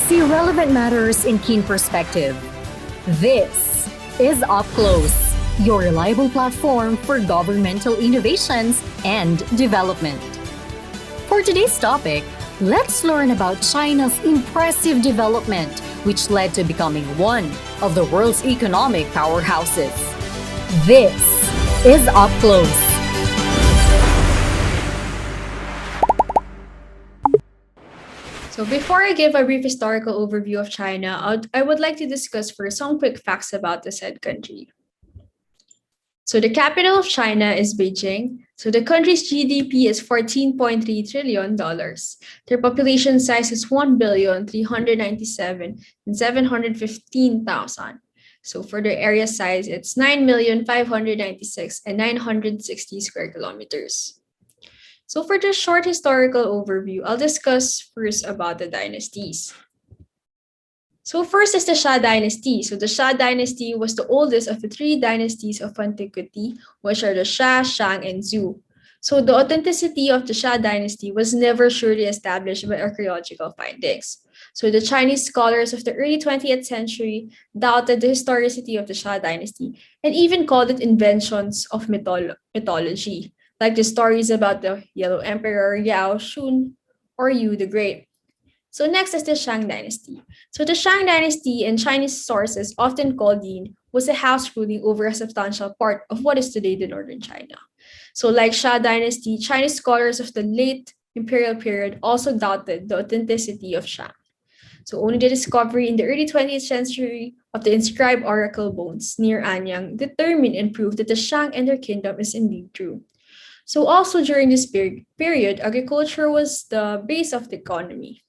See relevant matters in keen perspective. This is Up Close, your reliable platform for governmental innovations and development. For today's topic, let's learn about China's impressive development, which led to becoming one of the world's economic powerhouses. This is Up Close. So before I give a brief historical overview of China, I would like to discuss first some quick facts about the said country. So the capital of China is Beijing. So the country's GDP is $14.3 trillion. Their population size is 1,397,715,000. So for their area size, it's 9,596,960 square kilometers. So for this short historical overview, I'll discuss first about the dynasties. So first is the Xia dynasty. So the Xia dynasty was the oldest of the three dynasties of antiquity, which are the Xia, Shang, and Zhou. So the authenticity of the Xia dynasty was never surely established by archaeological findings. So the Chinese scholars of the early 20th century doubted the historicity of the Xia dynasty and even called it inventions of mythology, like the stories about the Yellow Emperor Yao Shun or Yu the Great. So next is the Shang dynasty. So the Shang dynasty in Chinese sources, often called Yin, was a house ruling over a substantial part of what is today the northern China. So like Xia dynasty, Chinese scholars of the late imperial period also doubted the authenticity of Shang. So only the discovery in the early 20th century of the inscribed oracle bones near Anyang determined and proved that the Shang and their kingdom is indeed true. So also during this period, agriculture was the base of the economy.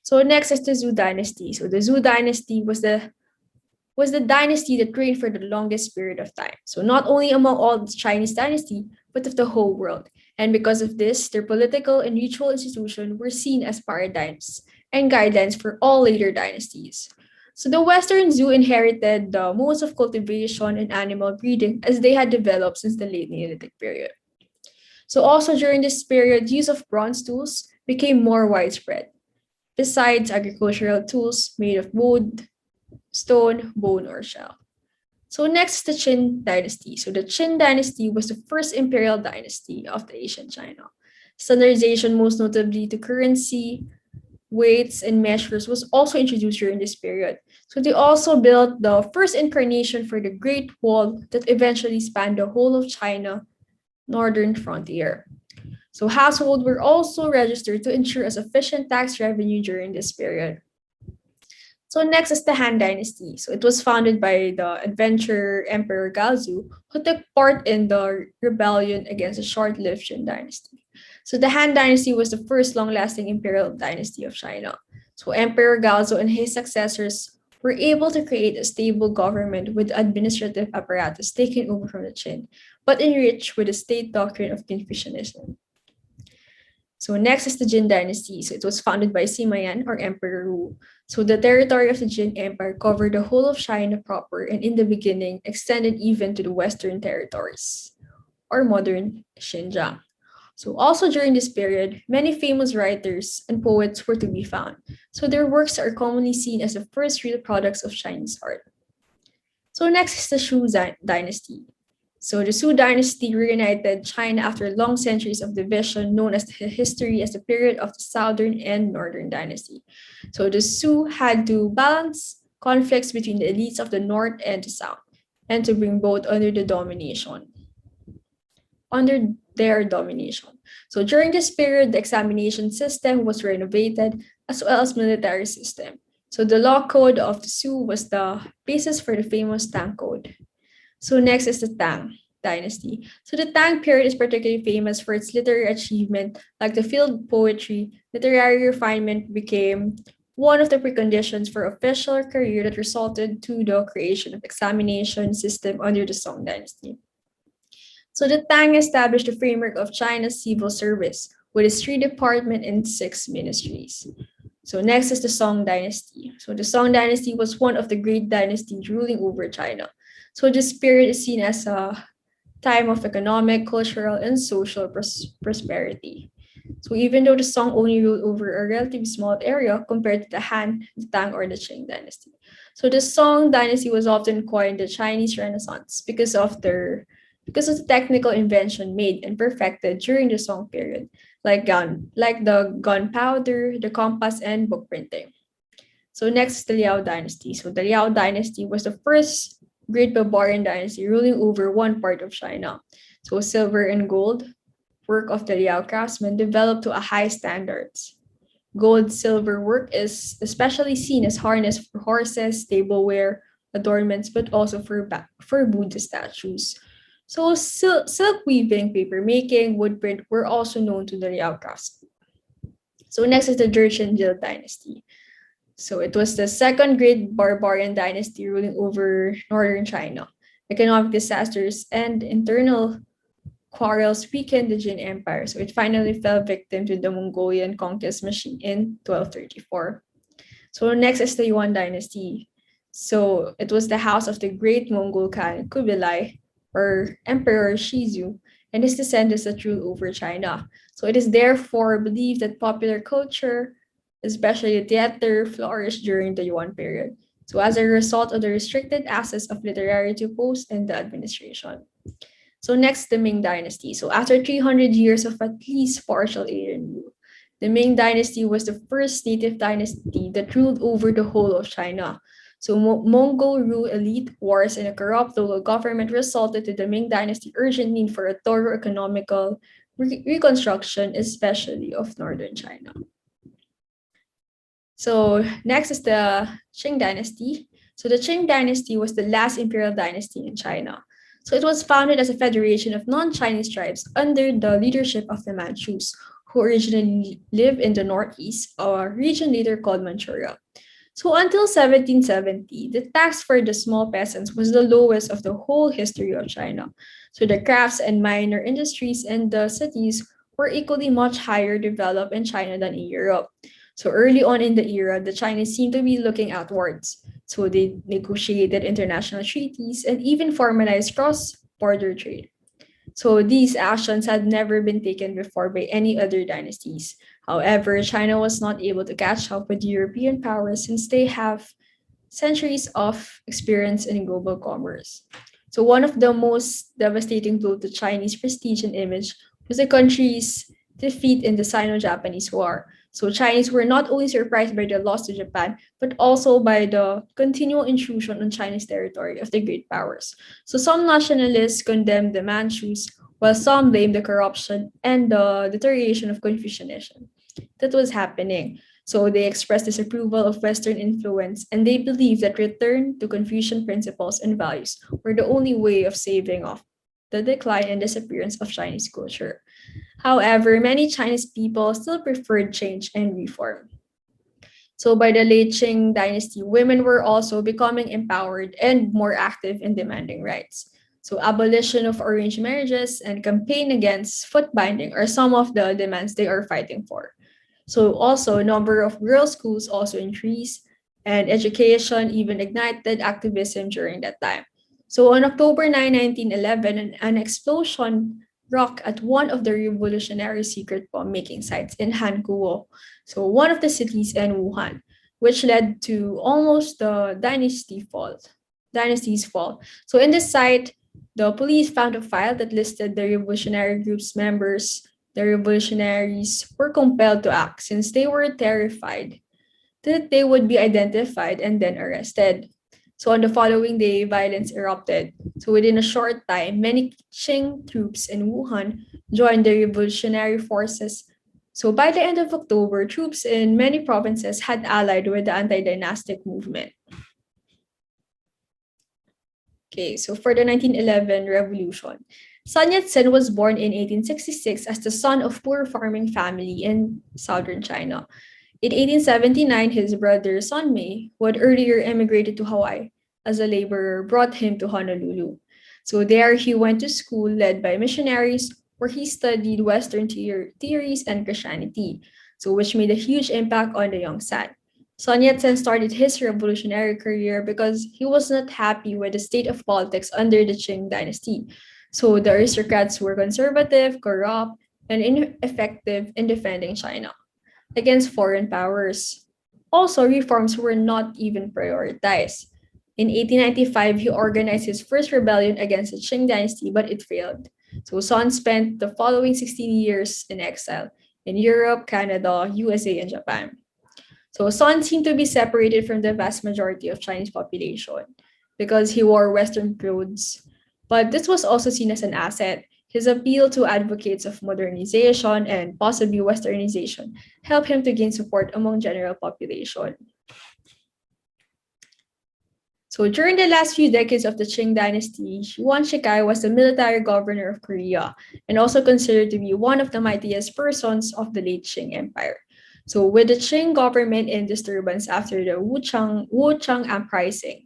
So next is the Zhou dynasty. So the Zhou dynasty was the dynasty that reigned for the longest period of time. So not only among all the Chinese dynasty, but of the whole world. And because of this, their political and ritual institutions were seen as paradigms and guidelines for all later dynasties. So the Western Zhou inherited the modes of cultivation and animal breeding as they had developed since the late Neolithic period. So also during this period, use of bronze tools became more widespread, besides agricultural tools made of wood, stone, bone, or shell. So next, the Qin dynasty. So the Qin dynasty was the first imperial dynasty of the ancient China. Standardization, most notably to currency, weights, and measures, was also introduced during this period. So they also built the first incarnation for the Great Wall that eventually spanned the whole of China northern frontier. So households were also registered to ensure a sufficient tax revenue during this period. So next is the Han Dynasty. So it was founded by the adventurer Emperor Gaozu, who took part in the rebellion against the short-lived Qin Dynasty. So the Han Dynasty was the first long-lasting imperial dynasty of China. So Emperor Gaozu and his successors were able to create a stable government with administrative apparatus taken over from the Qin, but enriched with the state doctrine of Confucianism. So next is the Jin dynasty. So it was founded by Sima Yan or Emperor Wu. So the territory of the Jin Empire covered the whole of China proper and in the beginning extended even to the western territories or modern Xinjiang. So also during this period, many famous writers and poets were to be found. So their works are commonly seen as the first real products of Chinese art. So next is the Shu dynasty. So the Shu dynasty reunited China after long centuries of division, known as the history as the period of the southern and northern dynasty. So the Shu had to balance conflicts between the elites of the north and the south, and to bring both under their domination. So during this period, the examination system was renovated as well as military system. So the law code of the Shu was the basis for the famous Tang Code. So next is the Tang dynasty. So the Tang period is particularly famous for its literary achievement, like the field poetry. Literary refinement became one of the preconditions for official career that resulted to the creation of examination system under the Song dynasty. So the Tang established the framework of China's civil service with its 3 departments and 6 ministries. So next is the Song dynasty. So the Song dynasty was one of the great dynasties ruling over China. So this period is seen as a time of economic, cultural, and social prosperity. So even though the Song only ruled over a relatively small area compared to the Han, the Tang, or the Qing dynasty. So the Song dynasty was often coined the Chinese Renaissance because of the technical invention made and perfected during the Song period, like the gunpowder, the compass, and book printing. So next is the Liao dynasty. So the Liao dynasty was the first great barbarian dynasty ruling over one part of China. So silver and gold, work of the Liao craftsmen, developed to a high standards. Gold silver work is especially seen as harness for horses, tableware, adornments, but also for Buddha statues. So silk weaving, paper making, wood print were also known to the Liao craftsmen. So next is the Jurchen dynasty. So it was the second great barbarian dynasty ruling over northern China. Economic disasters and internal quarrels weakened the Jin Empire, so it finally fell victim to the Mongolian conquest machine in 1234. So next is the Yuan dynasty. So it was the house of the great Mongol Khan Kubilai, or Emperor Shizu, and his descendants that ruled over China. So it is therefore believed that popular culture, especially theater, flourished during the Yuan period. So as a result of the restricted access of literary to posts in the administration. So next, the Ming Dynasty. So after 300 years of at least partial alien rule, the Ming Dynasty was the first native dynasty that ruled over the whole of China. So Mongol rule, elite wars, and a corrupt local government resulted to the Ming Dynasty urgent need for a thorough economical reconstruction, especially of northern China. So next is the Qing Dynasty. So the Qing Dynasty was the last imperial dynasty in China. So it was founded as a federation of non-Chinese tribes under the leadership of the Manchus, who originally lived in the northeast, a region later called Manchuria. So until 1770, the tax for the small peasants was the lowest of the whole history of China. So the crafts and minor industries in the cities were equally much higher developed in China than in Europe. So early on in the era, the Chinese seemed to be looking outwards. So they negotiated international treaties and even formalized cross-border trade. So these actions had never been taken before by any other dynasties. However, China was not able to catch up with European powers since they have centuries of experience in global commerce. So one of the most devastating blows to Chinese prestige and image was the country's defeat in the Sino-Japanese War. So Chinese were not only surprised by the loss to Japan, but also by the continual intrusion on Chinese territory of the great powers. So some nationalists condemned the Manchus, while some blamed the corruption and the deterioration of Confucianism that was happening. So they expressed disapproval of Western influence, and they believed that return to Confucian principles and values were the only way of saving off the decline and disappearance of Chinese culture. However, many Chinese people still preferred change and reform. So by the late Qing dynasty, women were also becoming empowered and more active in demanding rights. So abolition of arranged marriages and campaign against foot binding are some of the demands they are fighting for. So also number of girls' schools also increased, and education even ignited activism during that time. So on October 9, 1911, an explosion rock at one of the revolutionary secret bomb making sites in Hankuo, so one of the cities in Wuhan, which led to almost the dynasty's fall. So in this site, the police found a file that listed the revolutionary group's members. The revolutionaries were compelled to act since they were terrified that they would be identified and then arrested. So on the following day, violence erupted. So within a short time, many Qing troops in Wuhan joined the revolutionary forces. So by the end of October, troops in many provinces had allied with the anti-dynastic movement. Okay, so for the 1911 revolution, Sun Yat-sen was born in 1866 as the son of poor farming family in southern China. In 1879, his brother Sun Mei, who had earlier emigrated to Hawaii as a laborer, brought him to Honolulu. So there he went to school led by missionaries where he studied Western theories and Christianity, so which made a huge impact on the young San. Sun Yat-sen started his revolutionary career because he was not happy with the state of politics under the Qing dynasty. So the aristocrats were conservative, corrupt, and ineffective in defending China against foreign powers. Also, reforms were not even prioritized. In 1895, he organized his first rebellion against the Qing dynasty, but it failed. So Sun spent the following 16 years in exile in Europe, Canada, USA, and Japan. So Sun seemed to be separated from the vast majority of Chinese population because he wore Western clothes. But this was also seen as an asset. His appeal to advocates of modernization and possibly westernization helped him to gain support among general population. So during the last few decades of the Qing dynasty, Yuan Shikai was the military governor of Korea and also considered to be one of the mightiest persons of the late Qing Empire. So with the Qing government in disturbance after the Wuchang uprising,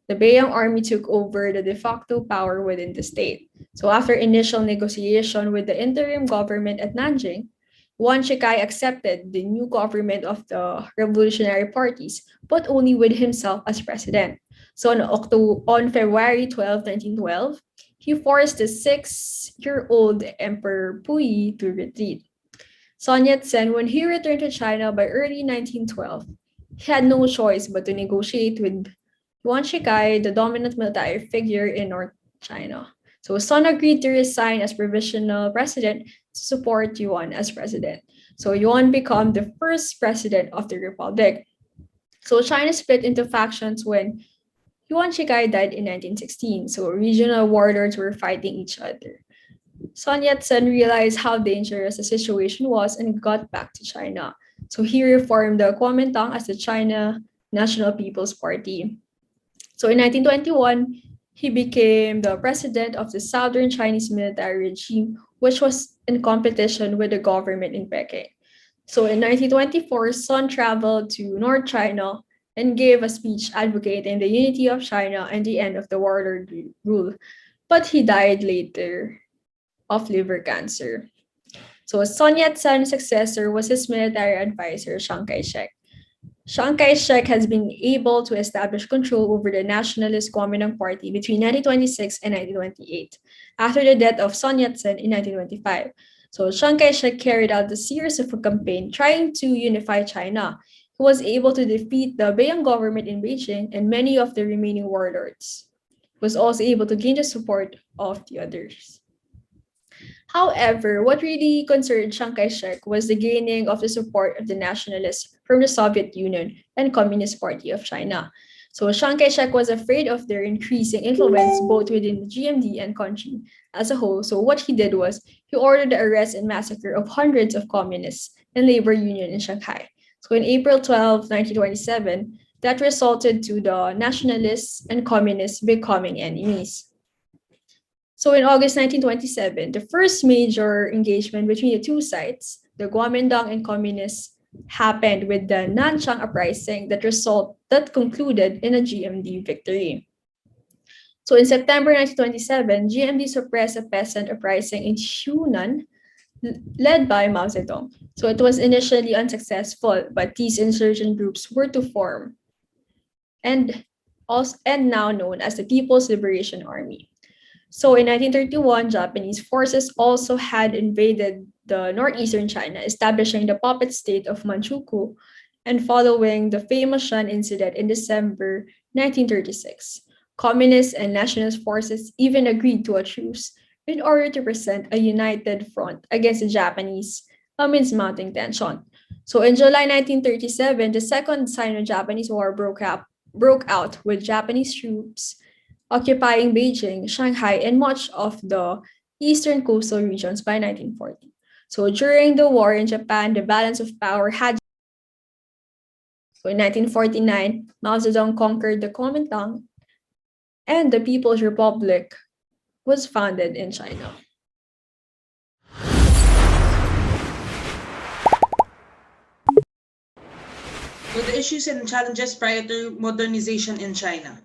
the Beiyang army took over the de facto power within the state. So after initial negotiation with the interim government at Nanjing, Yuan Shikai accepted the new government of the revolutionary parties, but only with himself as president. So on February 12, 1912, he forced the 6-year-old Emperor Puyi to retreat. Sun Yat-sen, when he returned to China by early 1912, he had no choice but to negotiate with Yuan Shikai, the dominant military figure in North China. So Sun agreed to resign as provisional president to support Yuan as president. So Yuan became the first president of the republic. So China split into factions when Yuan Shikai died in 1916. So regional warlords were fighting each other. Sun Yat-sen realized how dangerous the situation was and got back to China. So he reformed the Kuomintang as the China National People's Party. So in 1921, he became the president of the Southern Chinese military regime, which was in competition with the government in Peking. So in 1924, Sun traveled to North China and gave a speech advocating the unity of China and the end of the warlord rule. But he died later of liver cancer. So Sun Yat-sen's successor was his military advisor, Chiang Kai-shek. Chiang Kai-shek has been able to establish control over the nationalist Kuomintang Party between 1926 and 1928, after the death of Sun Yat-sen in 1925. So Chiang Kai-shek carried out a series of a campaign trying to unify China. He was able to defeat the Beiyang government in Beijing and many of the remaining warlords. He was also able to gain the support of the others. However, what really concerned Chiang Kai-shek was the gaining of the support of the nationalists from the Soviet Union and Communist Party of China. So Chiang Kai-shek was afraid of their increasing influence both within the GMD and country as a whole. So what he did was he ordered the arrest and massacre of hundreds of communists and labor union in Shanghai. So in April 12, 1927, that resulted to the nationalists and communists becoming enemies. So in August 1927, the first major engagement between the two sides, the Kuomintang and communists, happened with the Nanchang uprising that concluded in a GMD victory. So in September 1927, GMD suppressed a peasant uprising in Hunan led by Mao Zedong. So it was initially unsuccessful, but these insurgent groups were to form and now known as the People's Liberation Army. So in 1931, Japanese forces also had invaded the northeastern China, establishing the puppet state of Manchukuo and following the famous Shan incident in December 1936. Communist and nationalist forces even agreed to a truce in order to present a united front against the Japanese amidst mounting tension. So in July 1937, the Second Sino-Japanese War broke out with Japanese troops occupying Beijing, Shanghai, and much of the eastern coastal regions by 1940. So during the war in Japan, the balance of power had. So in 1949, Mao Zedong conquered the Kuomintang, and the People's Republic was founded in China. So the issues and challenges prior to modernization in China.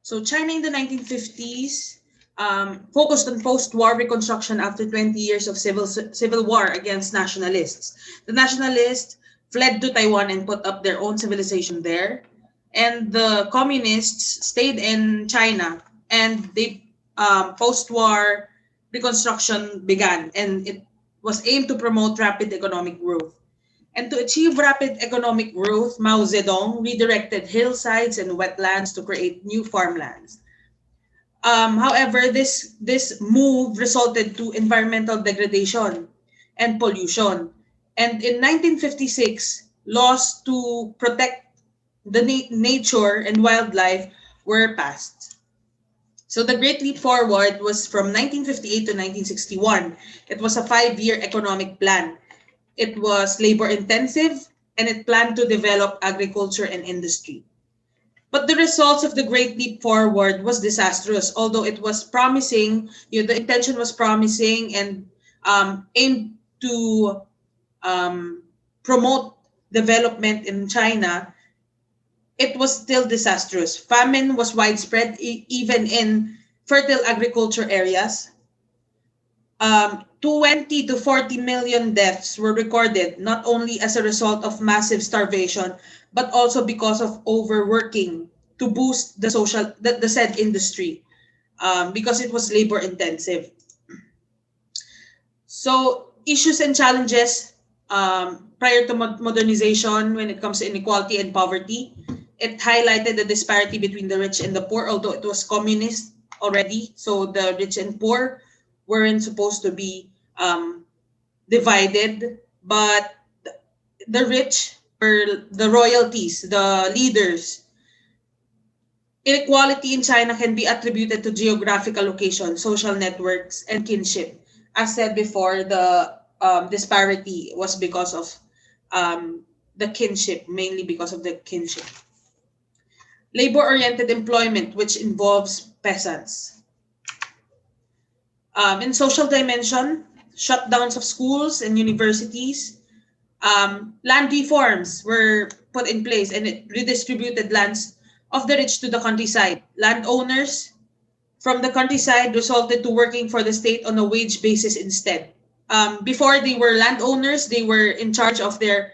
So China in the 1950s focused on post-war reconstruction after 20 years of civil war against nationalists. The nationalists fled to Taiwan and put up their own civilization there. And the communists stayed in China, and they post-war reconstruction began, and it was aimed to promote rapid economic growth. And to achieve rapid economic growth, Mao Zedong redirected hillsides and wetlands to create new farmlands. However, this move resulted to environmental degradation and pollution. And in 1956, laws to protect the nature and wildlife were passed. So the Great Leap Forward was from 1958 to 1961. It was a 5-year economic plan. It was labor intensive, and it planned to develop agriculture and industry. But the results of the Great Leap Forward was disastrous, although it was promising, the intention was promising and aimed to promote development in China. It was still disastrous. Famine was widespread even in fertile agriculture areas. 20 to 40 million deaths were recorded, not only as a result of massive starvation, but also because of overworking to boost the said industry, because it was labor intensive. So issues and challenges prior to modernization when it comes to inequality and poverty. It highlighted the disparity between the rich and the poor, although it was communist already. So the rich and poor weren't supposed to be divided, but the rich were the royalties, the leaders. Inequality in China can be attributed to geographical location, social networks, and kinship. As said before, the disparity was because of the kinship, mainly because of the kinship. Labor-oriented employment, which involves peasants. In social dimension, shutdowns of schools and universities, land reforms were put in place, and it redistributed lands of the rich to the countryside. Landowners from the countryside resulted to working for the state on a wage basis instead. Before they were landowners, they were in charge of their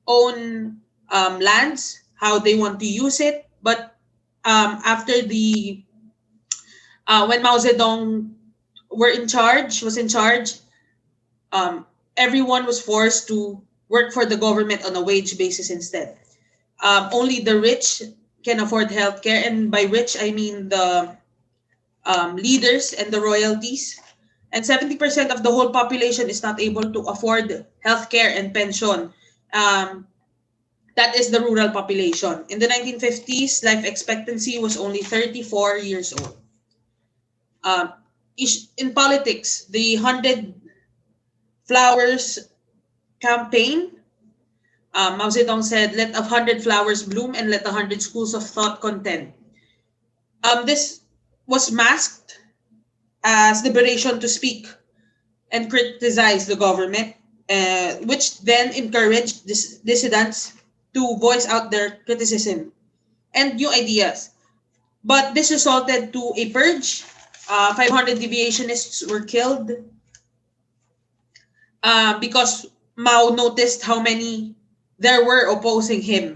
own lands, how they want to use it. But after when Mao Zedong was in charge, everyone was forced to work for the government on a wage basis instead. Only the rich can afford healthcare, and by rich I mean the leaders and the royalties. And 70% of the whole population is not able to afford healthcare and pension. That is the rural population. In the 1950s, life expectancy was only 34 years old. In politics, the 100 Flowers campaign, Mao Zedong said, "Let 100 flowers bloom and let 100 schools of thought contend." This was masked as liberation to speak and criticize the government, which then encouraged dissidents to voice out their criticism and new ideas. But this resulted to a purge. 500 deviationists were killed because Mao noticed how many there were opposing him.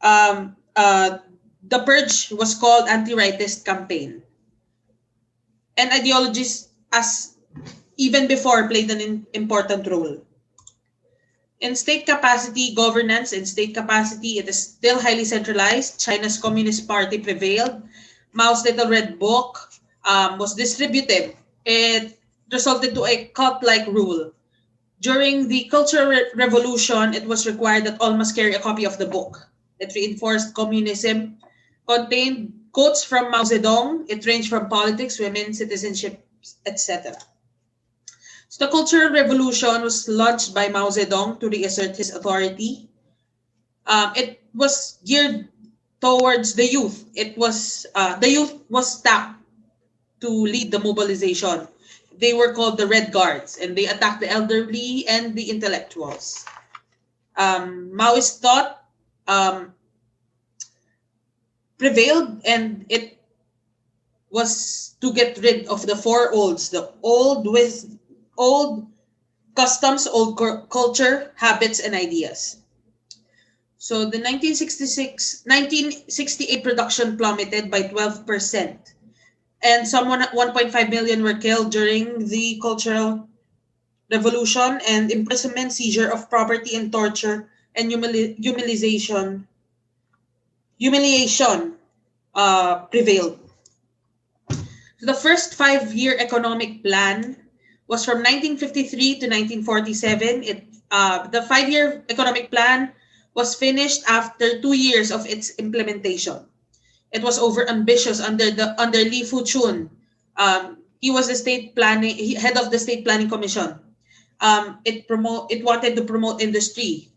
The purge was called anti-rightist campaign. And ideologies, as even before, played an important role. In state capacity, governance and state capacity, it is still highly centralized. China's Communist Party prevailed. Mao's Little Red Book was distributed. It resulted to a cult-like rule. During the Cultural Revolution, it was required that all must carry a copy of the book. It reinforced communism, contained quotes from Mao Zedong. It ranged from politics, women, citizenship, etc. So the Cultural Revolution was launched by Mao Zedong to reassert his authority. It was geared towards the youth. The youth was tapped to lead the mobilization. They were called the Red Guards, and they attacked the elderly and the intellectuals. Maoist thought prevailed, and it was to get rid of the four olds, the old customs, old culture, habits, and ideas. So the 1968 production plummeted by 12%. and 1.5 million were killed during the Cultural Revolution, and imprisonment, seizure of property, and torture and humiliation prevailed. So the first 5-year economic plan was from 1953 to 1947. The 5-year economic plan was finished after 2 years of its implementation. It was over ambitious under Li Fuchun. He was the head of the state planning commission. It wanted to promote industry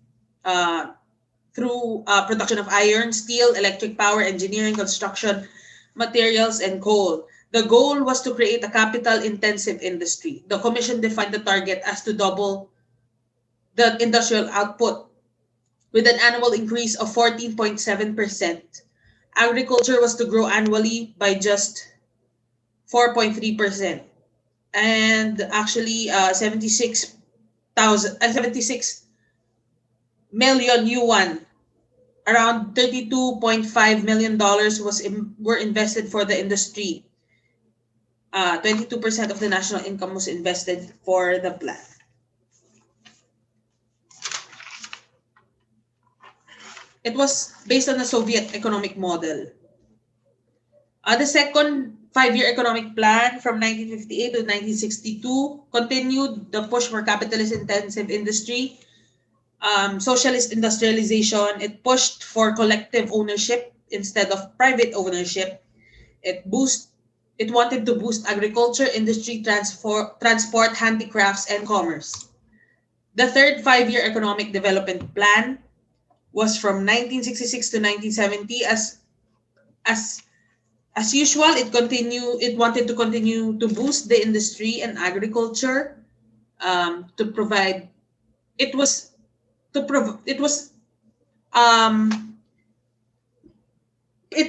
through production of iron, steel, electric power, engineering, construction, materials, and coal. The goal was to create a capital-intensive industry. The commission defined the target as to double the industrial output with an annual increase of 14.7%. Agriculture was to grow annually by just 4.3%. And actually, 76 million yuan, around $32.5 million were invested for the industry. 22% of the national income was invested for the plan. It was based on the Soviet economic model. The second 5-year economic plan from 1958 to 1962 continued the push for capitalist-intensive industry, socialist industrialization. It pushed for collective ownership instead of private ownership. It wanted to boost agriculture, industry, transport, handicrafts, and commerce. The third 5-year economic development plan was from 1966 to 1970. As usual, it wanted to continue to boost the industry and agriculture, to provide. It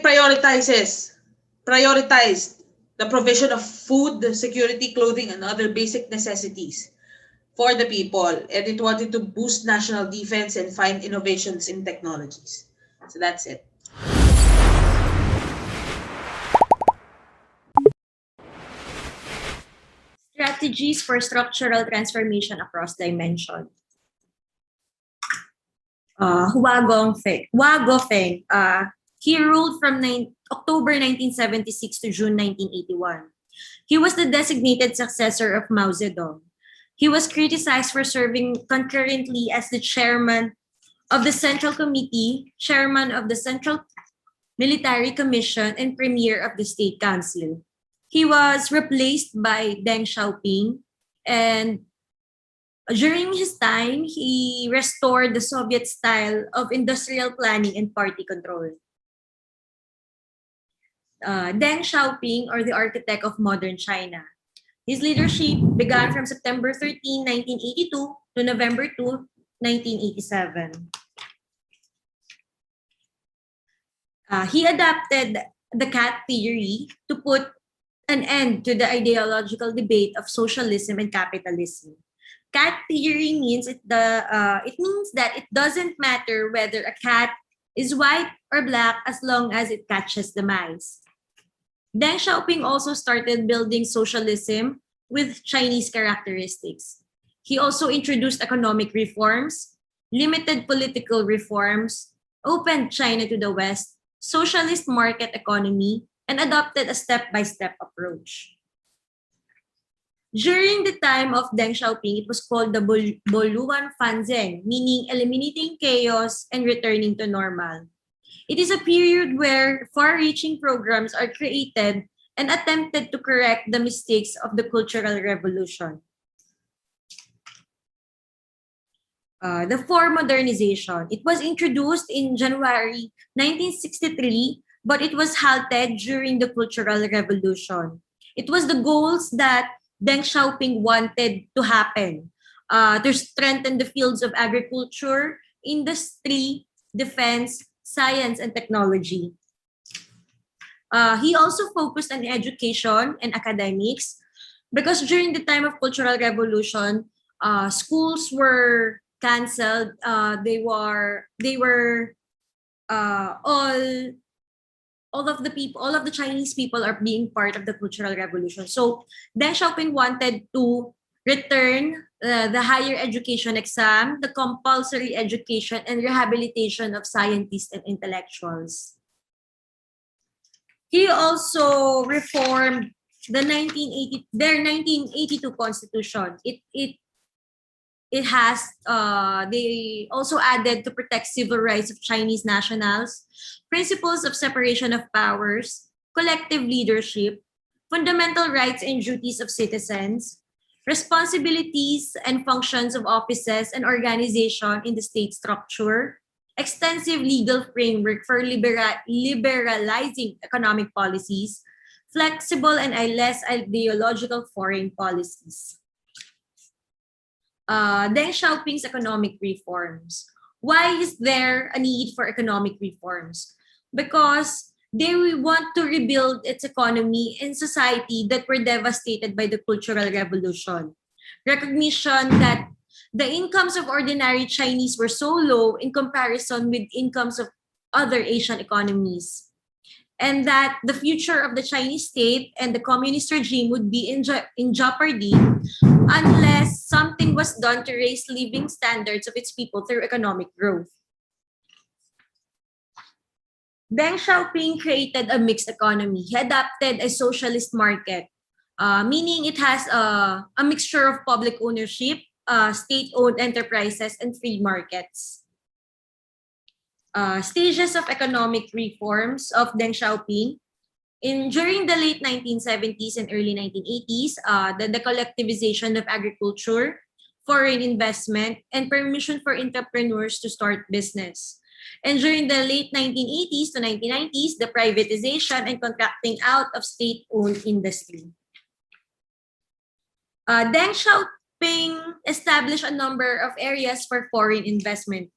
prioritized the provision of food, security, clothing, and other basic necessities for the people, and it wanted to boost national defense and find innovations in technologies. So that's it. Strategies for structural transformation across dimensions. Hua Guofeng, he ruled from October 1976 to June 1981. He was the designated successor of Mao Zedong. He was criticized for serving concurrently as the chairman of the Central Committee, chairman of the Central Military Commission, and premier of the State Council. He was replaced by Deng Xiaoping, and during his time, he restored the Soviet style of industrial planning and party control. Deng Xiaoping, or the architect of modern China. His leadership began from September 13, 1982 to November 2, 1987. He adapted the CAT theory to put an end to the ideological debate of socialism and capitalism. Cat theory means it means that it doesn't matter whether a cat is white or black as long as it catches the mice. Deng Xiaoping also started building socialism with Chinese characteristics. He also introduced economic reforms, limited political reforms, opened China to the West, socialist market economy, and adopted a step-by-step approach. During the time of Deng Xiaoping, it was called the Boluan Fanzeng, meaning eliminating chaos and returning to normal. It is a period where far-reaching programs are created and attempted to correct the mistakes of the Cultural Revolution. The Four Modernization. It was introduced in January 1963, but it was halted during the Cultural Revolution. It was the goals that Deng Xiaoping wanted to happen, to strengthen the fields of agriculture, industry, defense, science, and technology. He also focused on education and academics because during the time of Cultural Revolution, schools were canceled. They were all all of the Chinese people are being part of the Cultural Revolution. So Deng Xiaoping wanted to return the higher education exam, the compulsory education, and rehabilitation of scientists and intellectuals. He also reformed their 1982 constitution. It has they also added to protect civil rights of Chinese nationals, principles of separation of powers, collective leadership, fundamental rights and duties of citizens, responsibilities and functions of offices and organization in the state structure, extensive legal framework for liberalizing economic policies, flexible and less ideological foreign policies. Deng Xiaoping's economic reforms. Why is there a need for economic reforms? Because they want to rebuild its economy and society that were devastated by the Cultural Revolution. Recognition that the incomes of ordinary Chinese were so low in comparison with incomes of other Asian economies, and that the future of the Chinese state and the communist regime would be in jeopardy unless something was done to raise living standards of its people through economic growth. Deng Xiaoping created a mixed economy. He adopted a socialist market, meaning it has a mixture of public ownership, state-owned enterprises, and free markets. Stages of economic reforms of Deng Xiaoping. During the late 1970s and early 1980s, the collectivization of agriculture, foreign investment, and permission for entrepreneurs to start business. And during the late 1980s to 1990s, the privatization and contracting out of state-owned industry. Deng Xiaoping established a number of areas for foreign investments.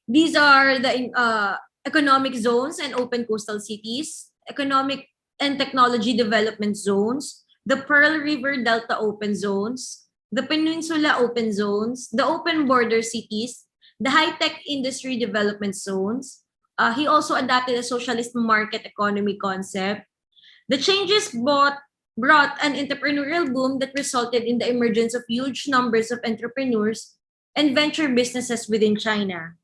These are the economic zones and open coastal cities, economic and technology development zones, the Pearl River Delta open zones, the Peninsula open zones, the open border cities, the high-tech industry development zones. He also adopted a socialist market economy concept. The changes brought an entrepreneurial boom that resulted in the emergence of huge numbers of entrepreneurs and venture businesses within China.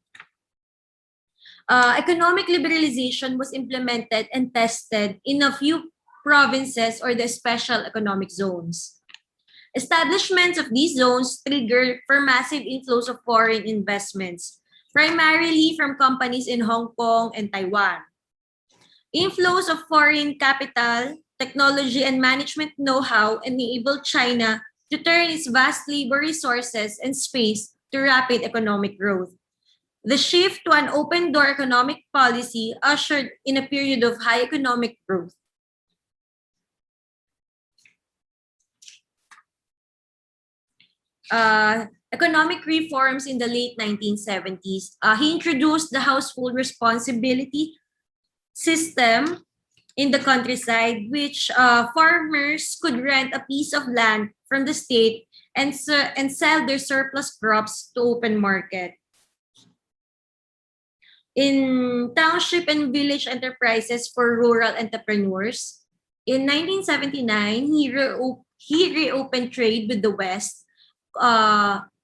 Economic liberalization was implemented and tested in a few provinces or the special economic zones. Establishments of these zones triggered for massive inflows of foreign investments, primarily from companies in Hong Kong and Taiwan. Inflows of foreign capital, technology, and management know-how enabled China to turn its vast labor resources and space to rapid economic growth. The shift to an open-door economic policy ushered in a period of high economic growth. Economic reforms in the late 1970s. He introduced the household responsibility system in the countryside, which farmers could rent a piece of land from the state and sell their surplus crops to open market. In township and village enterprises for rural entrepreneurs, in 1979, he reopened trade with the West.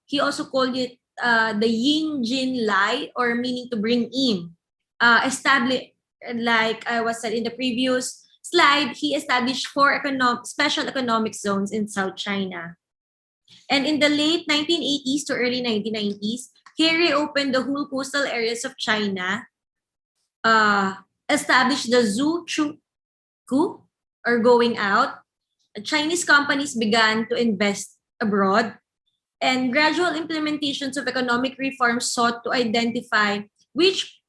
He also called it the Yin Jin Lai, or meaning to bring in. Like I was said in the previous slide, he established 4 special economic zones in South China. And in the late 1980s to early 1990s, he reopened the whole coastal areas of China, established the Zhu-Chu-Ku, or going out. Chinese companies began to invest abroad, and gradual implementations of economic reforms sought to identify which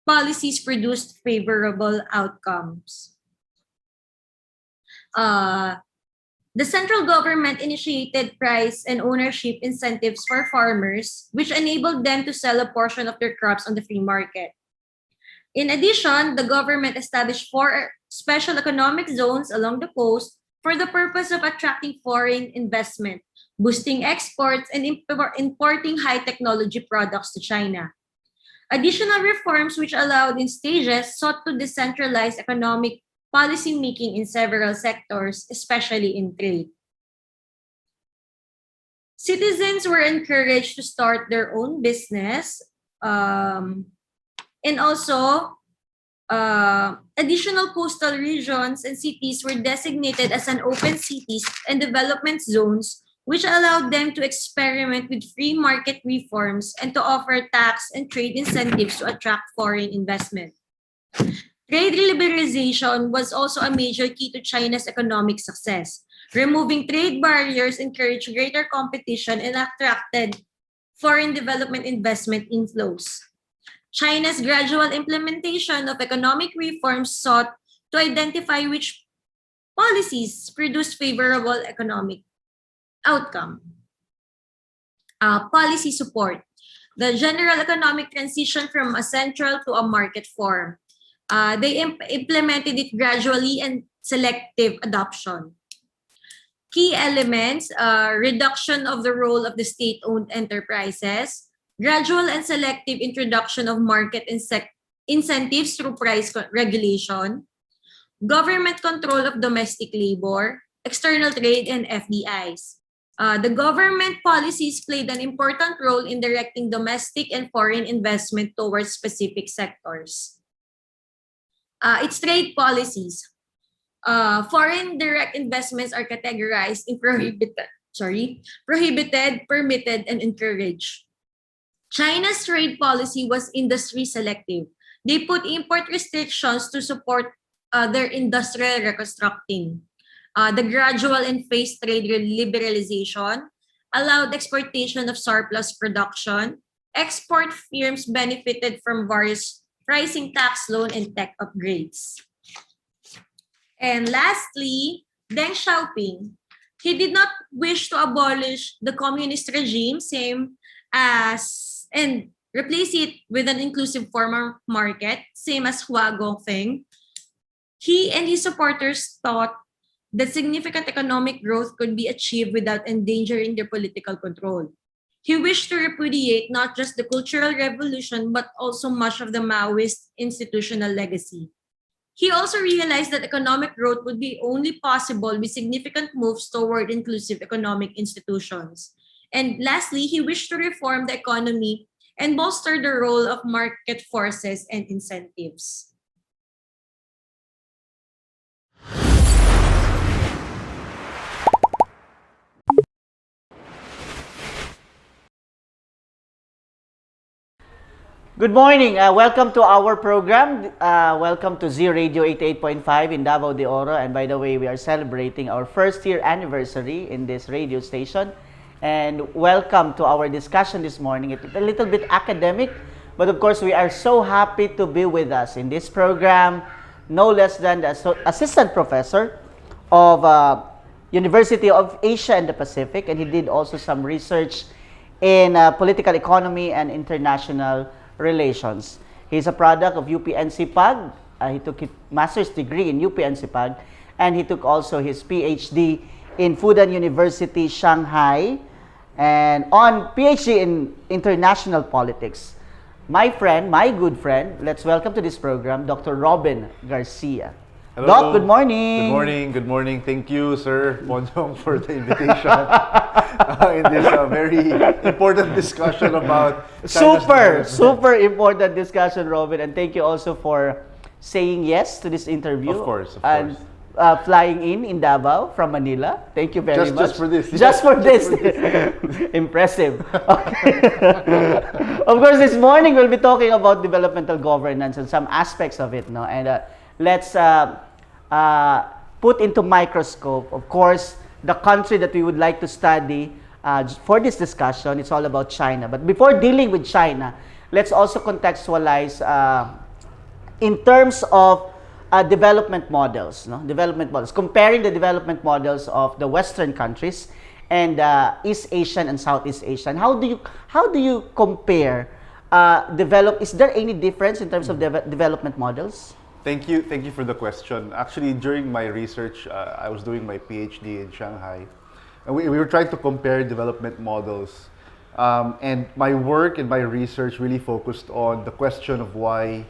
policies produced favorable outcomes. The central government initiated price and ownership incentives for farmers, which enabled them to sell a portion of their crops on the free market. In addition, the government established 4 special economic zones along the coast for the purpose of attracting foreign investment, boosting exports, and importing high technology products to China. Additional reforms, which allowed in stages, sought to decentralize economic policy making in several sectors, especially in trade. Citizens were encouraged to start their own business, and also additional coastal regions and cities were designated as an open cities and development zones, which allowed them to experiment with free market reforms and to offer tax and trade incentives to attract foreign investment. Trade liberalization was also a major key to China's economic success. Removing trade barriers encouraged greater competition and attracted foreign development investment inflows. China's gradual implementation of economic reforms sought to identify which policies produced favorable economic outcome. Policy support. The general economic transition from a central to a market form. They implemented it gradually and selective adoption. Key elements, reduction of the role of the state-owned enterprises, gradual and selective introduction of market incentives through price regulation, government control of domestic labor, external trade, and FDIs. The government policies played an important role in directing domestic and foreign investment towards specific sectors. Its trade policies. Foreign direct investments are categorized in prohibited, permitted, and encouraged. China's trade policy was industry selective. They put import restrictions to support their industrial reconstructing. The gradual and phased trade liberalization allowed exportation of surplus production. Export firms benefited from various pricing, tax loan, and tech upgrades. And lastly, Deng Xiaoping. He did not wish to abolish the communist regime, and replace it with an inclusive formal market, same as Hua Gongfeng. He and his supporters thought that significant economic growth could be achieved without endangering their political control. He wished to repudiate not just the Cultural Revolution, but also much of the Maoist institutional legacy. He also realized that economic growth would be only possible with significant moves toward inclusive economic institutions. And lastly, he wished to reform the economy and bolster the role of market forces and incentives. Good morning. Welcome to our program. Welcome to Z Radio 88.5 in Davao de Oro. And by the way, we are celebrating our first year anniversary in this radio station. And welcome to our discussion this morning. It's a little bit academic, but of course, we are so happy to be with us in this program. No less than the assistant professor of University of Asia and the Pacific. And he did also some research in political economy and international relations. He's a product of UP NCPAG. He took his master's degree in UP NCPAG, and he took also his PhD in Fudan University, Shanghai, and on PhD in international politics. My friend, my good friend, let's welcome to this program, Dr. Robin Garcia. Hello. Doc, good morning. Good morning. Good morning. Thank you, Sir Ponjong, for the invitation in this very important discussion about super important discussion, Robin, and thank you also for saying yes to this interview. Of course. And flying in Davao from Manila. Thank you very much. Just for this. Just for this. Impressive. Okay. Of course, this morning we'll be talking about developmental governance and some aspects of it, no? And let's put into microscope, of course, the country that we would like to study for this discussion. It's all about China. But before dealing with China, let's also contextualize in terms of development models, no? Development models, comparing the development models of the Western countries and East Asian and Southeast Asian. How do you compare is there any difference in terms of development models? Thank you for the question. Actually, during my research, I was doing my PhD in Shanghai, and we were trying to compare development models And my work and my research really focused on the question of why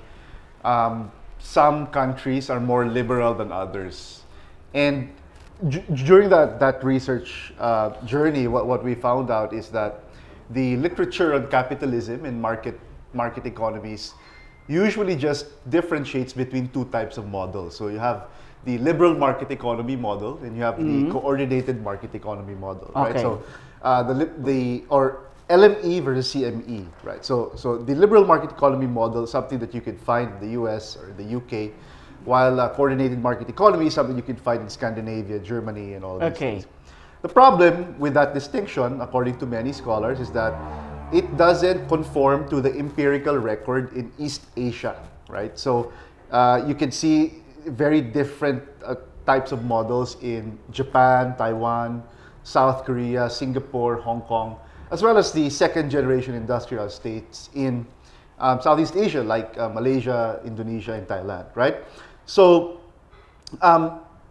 some countries are more liberal than others. And during that research journey, what we found out is that the literature on capitalism and market economies usually just differentiates between two types of models. So you have the liberal market economy model, and you have the coordinated market economy model, right? Okay. So or LME versus CME, right? So the liberal market economy model is something that you can find in the US or the UK, while coordinated market economy is something you can find in Scandinavia, Germany, and all of these things. The problem with that distinction, according to many scholars, is that it doesn't conform to the empirical record in East Asia, right? So you can see very different types of models in Japan, Taiwan, South Korea, Singapore, Hong Kong, as well as the second generation industrial states in Southeast Asia, like Malaysia, Indonesia, and Thailand, right? So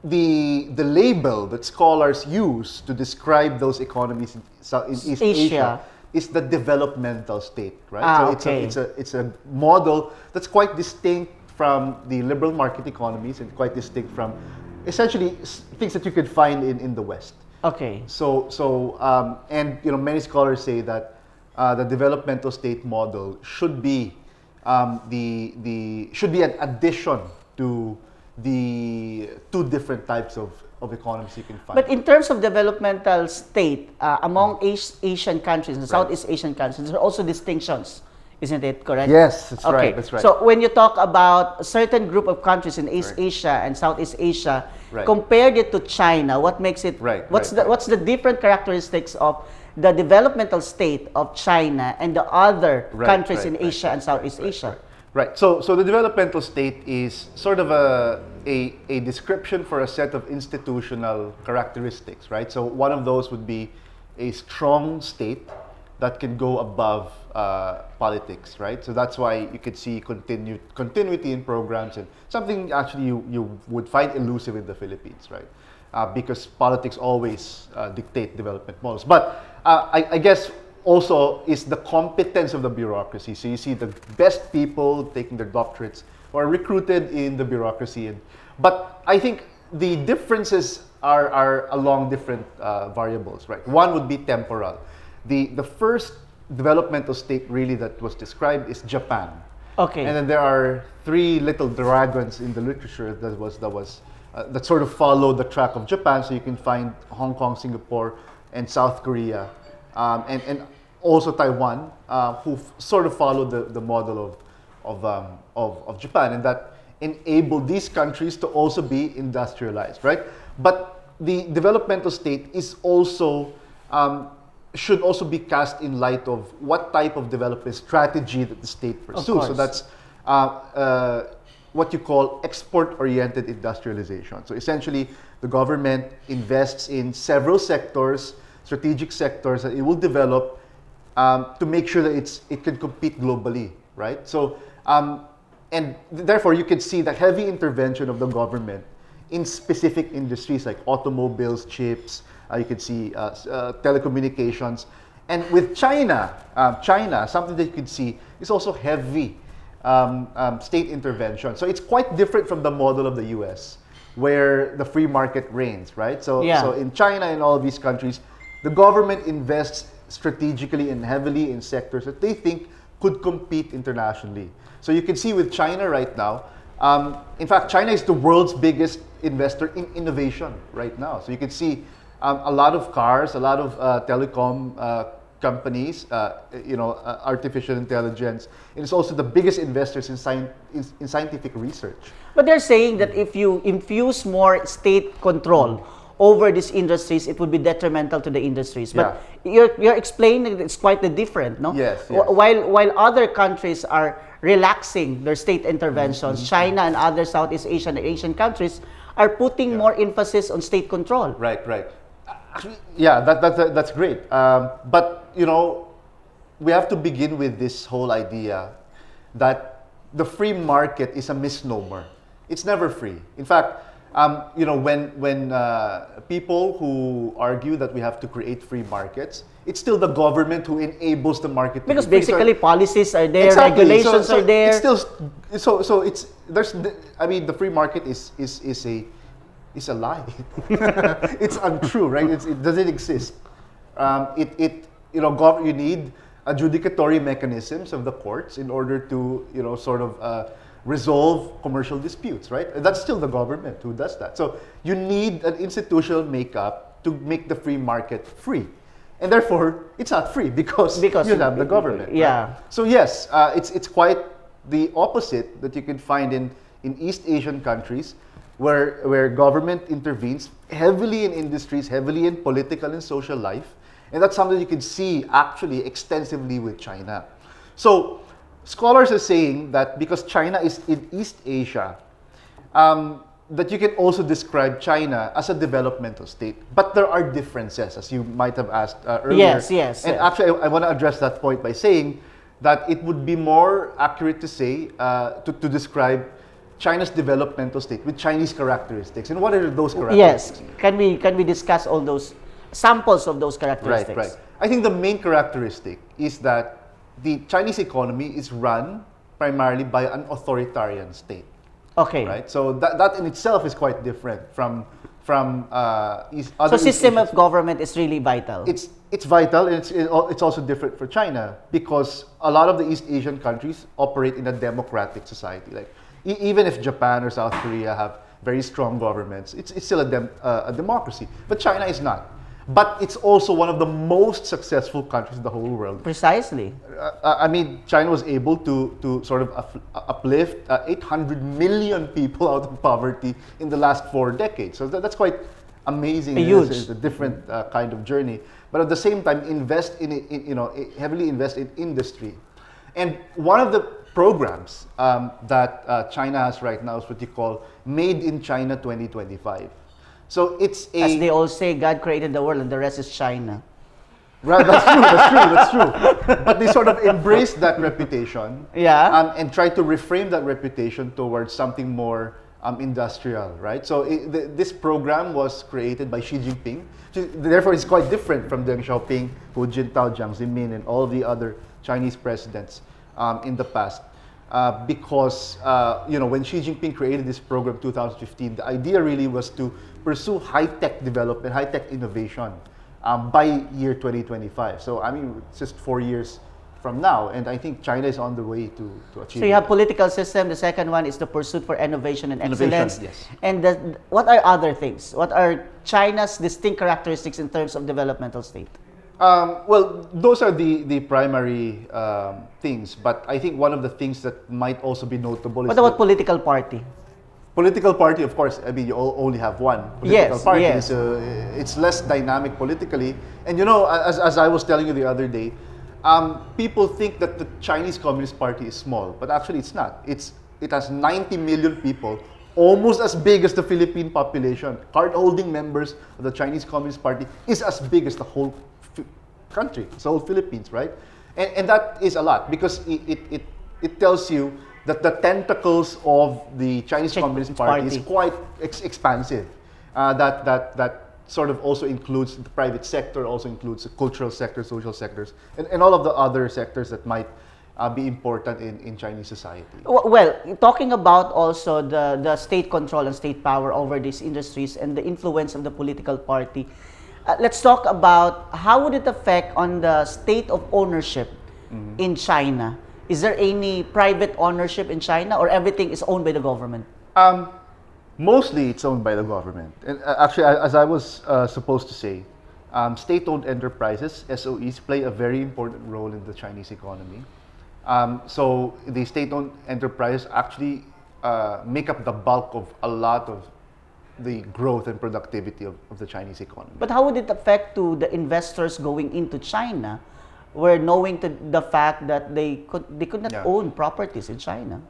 the label that scholars use to describe those economies in East Asia is the developmental state, right? So it's a model that's quite distinct from the liberal market economies and quite distinct from essentially things that you could find in the West. Okay. And many scholars say that the developmental state model should be should be an addition to the two different types of economies you can find. But in terms of developmental state, among Asian countries and Southeast Asian countries, there are also distinctions. Isn't it correct? Yes, that's okay. right. That's right. So when you talk about a certain group of countries in East Asia and Southeast Asia, compared it to China, what makes it? What's the different characteristics of the developmental state of China and the other countries in Asia and Southeast Asia? Right. So the developmental state is sort of a description for a set of institutional characteristics, right? So one of those would be a strong state that can go above politics, right? So that's why you could see continuity in programs, and something actually you would find elusive in the Philippines, right? Because politics always dictate development models. But I guess also is the competence of the bureaucracy. So you see the best people taking their doctorates who are recruited in the bureaucracy. But I think the differences are along different variables, right? One would be temporal. The first developmental state really that was described is Japan. Okay. And then there are three little dragons in the literature that sort of follow the track of Japan. So you can find Hong Kong, Singapore, and South Korea, and also Taiwan, who sort of follow the model of Japan, and that enabled these countries to also be industrialized, right? But the developmental state is also should also be cast in light of what type of development strategy that the state pursues. So that's what you call export-oriented industrialization. So essentially, the government invests in several sectors, strategic sectors that it will develop to make sure that it can compete globally, right? So, and therefore, you can see the heavy intervention of the government in specific industries like automobiles, chips. You can see telecommunications. And with China, something that you can see is also heavy state intervention. So it's quite different from the model of the US, where the free market reigns, right? So in China and all of these countries, the government invests strategically and heavily in sectors that they think could compete internationally. So you can see with China right now, in fact, China is the world's biggest investor in innovation right now. So you can see a lot of cars, a lot of telecom companies, artificial intelligence. And it's also the biggest investors in scientific research. But they're saying that if you infuse more state control over these industries, it would be detrimental to the industries. But you're explaining that it's quite different, no? Yes. While other countries are relaxing their state interventions, China and other Southeast Asian and Asian countries are putting more emphasis on state control. Right. Actually, that's great. But we have to begin with this whole idea that the free market is a misnomer. It's never free. In fact, when people who argue that we have to create free markets, it's still the government who enables the market to Because be free. basically policies are there, Exactly. regulations are there. It's still the free market is a lie. It's untrue, right? It doesn't exist. You need adjudicatory mechanisms of the courts in order to resolve commercial disputes, right? That's still the government who does that. So you need an institutional makeup to make the free market free. And therefore, it's not free because you have the government. Yeah. Right? So yes, it's quite the opposite that you can find in East Asian countries where government intervenes heavily in industries, heavily in political and social life. And that's something you can see actually extensively with China. So scholars are saying that because China is in East Asia, that you can also describe China as a developmental state. But there are differences, as you might have asked earlier. Yes. And actually, I want to address that point by saying that it would be more accurate to say, to describe China's developmental state with Chinese characteristics. And what are those characteristics? Yes. Can we discuss all those samples of those characteristics? Right. I think the main characteristic is that the Chinese economy is run primarily by an authoritarian state. Okay. Right. So that in itself is quite different from other. So system of government is really vital. It's vital, and it's also different for China because a lot of the East Asian countries operate in a democratic society. Like even if Japan or South Korea have very strong governments, it's still a democracy. But China is not. But it's also one of the most successful countries in the whole world. Precisely. China was able to sort of uplift 800 million people out of poverty in the last 4 decades. So that's quite amazing. Huge. It's a different kind of journey. But at the same time, heavily invest in industry. And one of the programs that China has right now is what you call Made in China 2025. So it's as they all say, God created the world and the rest is China. Right, that's true. But they sort of embraced that reputation, and tried to reframe that reputation towards something more industrial, right? So this program was created by Xi Jinping. Therefore, it's quite different from Deng Xiaoping, Hu Jintao, Jiang Zemin, and all the other Chinese presidents in the past. Because when Xi Jinping created this program in 2015, the idea really was to pursue high-tech development, high-tech innovation by year 2025. So it's just 4 years from now, and I think China is on the way to achieve. So you have political system. The second one is the pursuit for innovation and excellence. Yes. And what are other things? What are China's distinct characteristics in terms of developmental state? Well, those are the primary things, but I think one of the things that might also be notable is What about political party? Political party, of course. You only have one political party. Yes. So it's less dynamic politically. And as I was telling you the other day, people think that the Chinese Communist Party is small, but actually it's not. It has 90 million people, almost as big as the Philippine population. Card-holding members of the Chinese Communist Party is as big as the whole country, the whole Philippines, right? And that is a lot because it tells you that the tentacles of the Chinese Communist Party is quite expansive. That sort of also includes the private sector, also includes the cultural sector, social sectors, and all of the other sectors that might be important in Chinese society. Well, talking about also the state control and state power over these industries and the influence of the political party, let's talk about how would it affect on the state of ownership in China. Is there any private ownership in China, or everything is owned by the government? Mostly it's owned by the government. And actually, as I was supposed to say, state-owned enterprises, SOEs, play a very important role in the Chinese economy. So the state-owned enterprises actually make up the bulk of a lot of the growth and productivity of the Chinese economy. But how would it affect to the investors going into China, where knowing the fact that they could not own properties in China?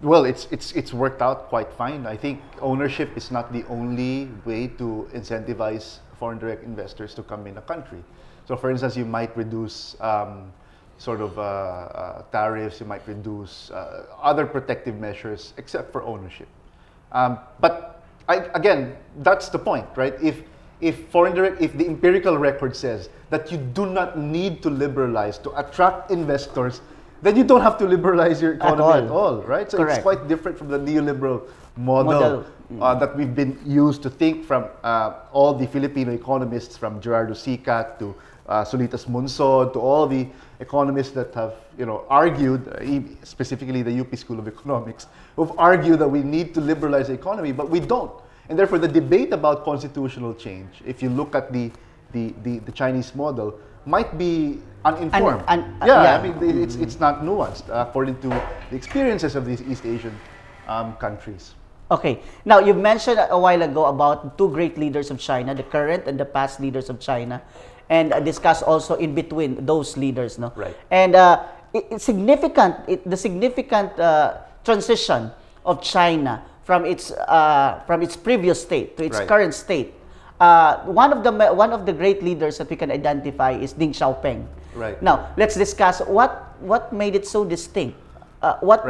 Well, it's worked out quite fine. I think ownership is not the only way to incentivize foreign direct investors to come in a country. So, for instance, you might reduce tariffs, you might reduce other protective measures, except for ownership. But again, that's the point, right? If the empirical record says that you do not need to liberalize to attract investors, then you don't have to liberalize your economy at all, right? So Correct. it's quite different from the neoliberal model that we've been used to think from all the Filipino economists, from Gerardo Sicat to Solitas Monson, to all the economists that have argued, specifically the UP School of Economics, who've argued that we need to liberalize the economy, but we don't. And therefore, the debate about constitutional change, if you look at the Chinese model, might be uninformed. Yeah. I mean, it's not nuanced according to the experiences of these East Asian countries. Okay. Now, you've mentioned a while ago about two great leaders of China, the current and the past leaders of China, and discuss also in between those leaders, no? Right. And the significant transition of China from its previous state to its Right. current state. One of the great leaders that we can identify is Deng Xiaoping. Right. Now, let's discuss what made it so distinct. What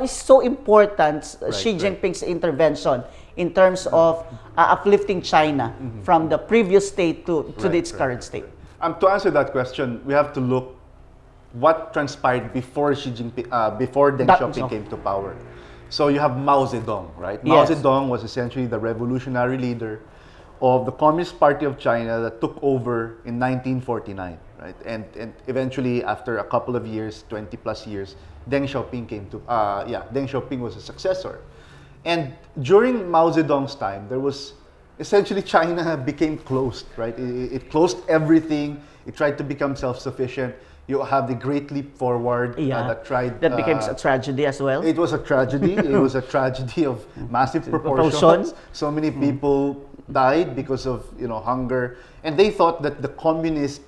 is so important Xi Right. Jinping's intervention in terms of uplifting China from the previous state to its current state? To answer that question, we have to look what transpired before before Deng Xiaoping came to power. So you have Mao Zedong, right? Mao Yes. Zedong was essentially the revolutionary leader of the Communist Party of China that took over in 1949, right? And eventually, after a couple of years, 20 plus years, Deng Xiaoping Deng Xiaoping was a successor. And during Mao Zedong's time, there was essentially China became closed, right? It closed everything. It tried to become self-sufficient. You have the Great Leap Forward that became a tragedy as well. It was a tragedy. It was a tragedy of massive proportions. Proportions. So many people died because of hunger, and they thought that the communist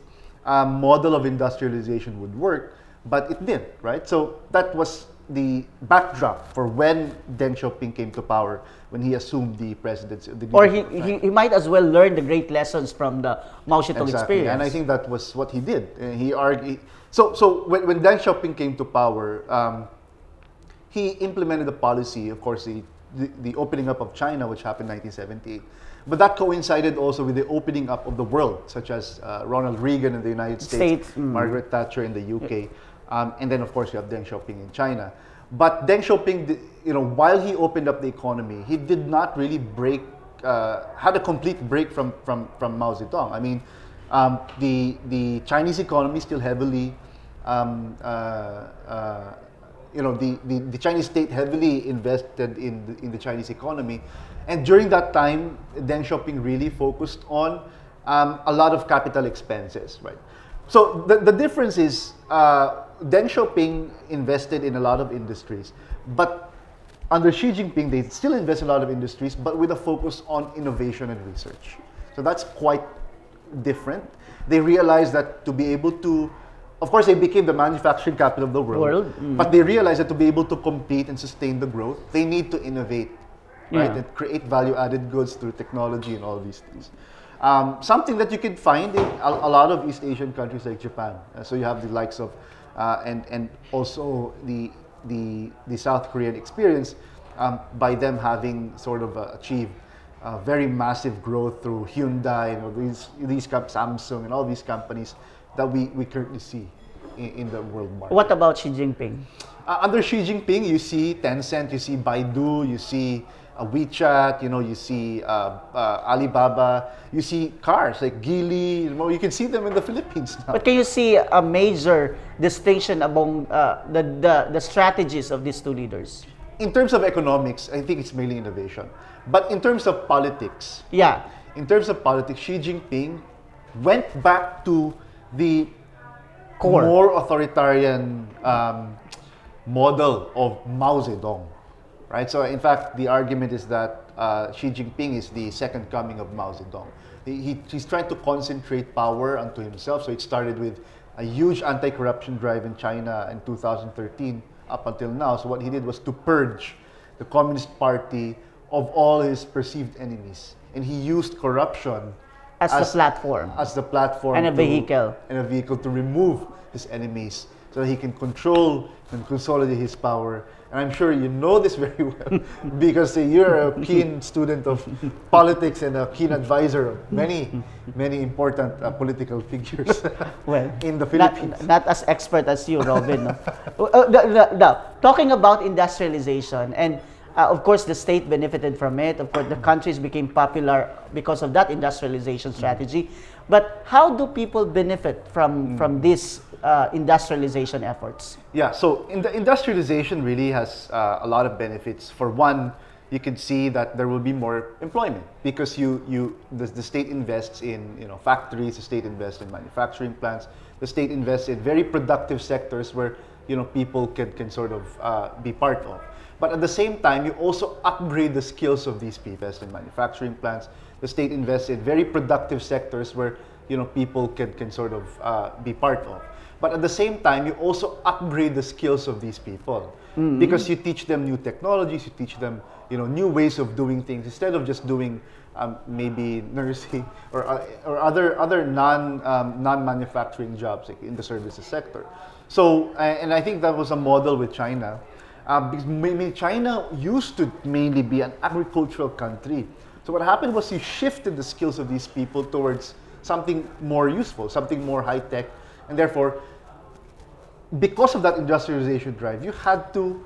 model of industrialization would work, but it didn't. Right. So that was the backdrop for when Deng Xiaoping came to power, when he assumed the presidency. Or he might as well learn the great lessons from the Mao Zedong experience. And I think that was what he did. He argued. So when Deng Xiaoping came to power, he implemented a policy, of course, the opening up of China, which happened in 1978. But that coincided also with the opening up of the world, such as Ronald Reagan in the United States, Margaret Thatcher in the UK, and then of course you have Deng Xiaoping in China. But Deng Xiaoping, while he opened up the economy, he did not really had a complete break from Mao Zedong. I mean, the Chinese economy still heavily, the Chinese state heavily invested in the Chinese economy, and during that time, Deng Xiaoping really focused on a lot of capital expenses, right? So the difference is Deng Xiaoping invested in a lot of industries, but under Xi Jinping, they still invest in a lot of industries, but with a focus on innovation and research. So that's quite different. They realized that to be able to, of course, they became the manufacturing capital of the world. But they realized that to be able to compete and sustain the growth, they need to innovate, right? And create value-added goods through technology and all these things. Something that you can find in a lot of East Asian countries like Japan. So you have the likes of, and also the South Korean experience by them having sort of achieved very massive growth through Hyundai and Samsung and all these companies that we currently see in the world market. What about Xi Jinping? Under Xi Jinping, you see Tencent, you see Baidu, you see WeChat, you see Alibaba, you see cars like Geely. You can see them in the Philippines now. But can you see a major distinction among the strategies of these two leaders? In terms of economics, I think it's mainly innovation. But in terms of politics, Xi Jinping went back to the core, more authoritarian model of Mao Zedong, right? So in fact, the argument is that Xi Jinping is the second coming of Mao Zedong. He's trying to concentrate power onto himself. So it started with a huge anti-corruption drive in China in 2013 up until now. So what he did was to purge the Communist Party of all his perceived enemies. And he used corruption as the platform. As the platform. And a vehicle. And a vehicle to remove his enemies so that he can control and consolidate his power. And I'm sure you know this very well because you're a keen student of politics and a keen advisor of many important political figures Well, in the Philippines. not as expert as you, Robin. No? Talking about industrialization, and of course the state benefited from it. Of course, the countries became popular because of that industrialization strategy. But how do people benefit from these industrialization efforts? Yeah, so in the industrialization really has a lot of benefits. For one, you can see that there will be more employment because the state invests in factories, the state invests in manufacturing plants, the state invests in very productive sectors where people can sort of be part of. But at the same time, you also upgrade the skills of these people. Invest in manufacturing plants. The state invests in very productive sectors where people can sort of be part of. But at the same time, you also upgrade the skills of these people because you teach them new technologies, you teach them new ways of doing things instead of just doing maybe nursing or other non-manufacturing jobs like in the services sector. So and I think that was a model with China. Because China used to mainly be an agricultural country. So what happened was you shifted the skills of these people towards something more useful, something more high-tech, and therefore, because of that industrialization drive, you had to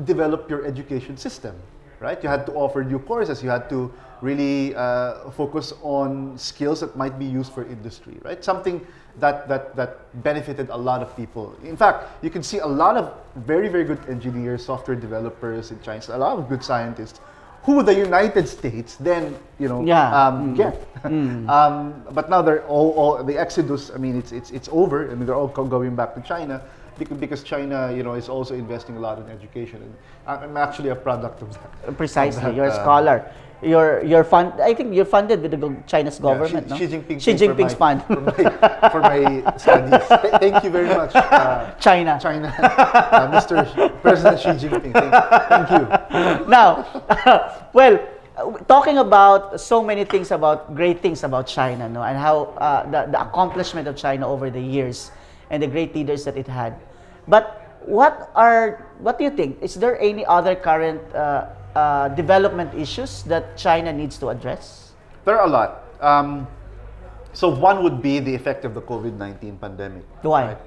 develop your education system, right? You had to offer new courses, you had to really focus on skills that might be used for industry, right? Something that benefited a lot of people. In fact, you can see a lot of very, very good engineers, software developers in China, a lot of good scientists who the United States then, get. But now they're all the exodus. I mean, it's over. I mean, they're all going back to China because China, is also investing a lot in education. And I'm actually a product of that. Precisely, you're a scholar. I think you're funded with the China's government, Xi Jinping Xi Jinping's fund for my studies. Thank you very much, China, Mr. President Xi Jinping. Thank you. Now, well, talking about so many things great things about China, no, and how the accomplishment of China over the years and the great leaders that it had. But what do you think? Is there any other current development issues that China needs to address? There are a lot. So one would be the effect of the COVID-19 pandemic. Why? Right?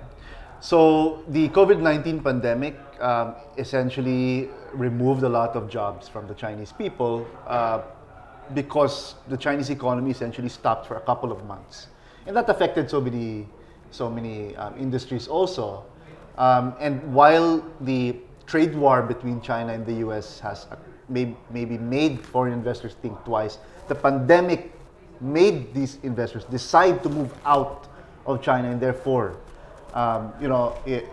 So the COVID-19 pandemic essentially removed a lot of jobs from the Chinese people because the Chinese economy essentially stopped for a couple of months. And that affected so many industries also. And while the trade war between China and the US has maybe made foreign investors think twice, the pandemic made these investors decide to move out of China, and therefore, it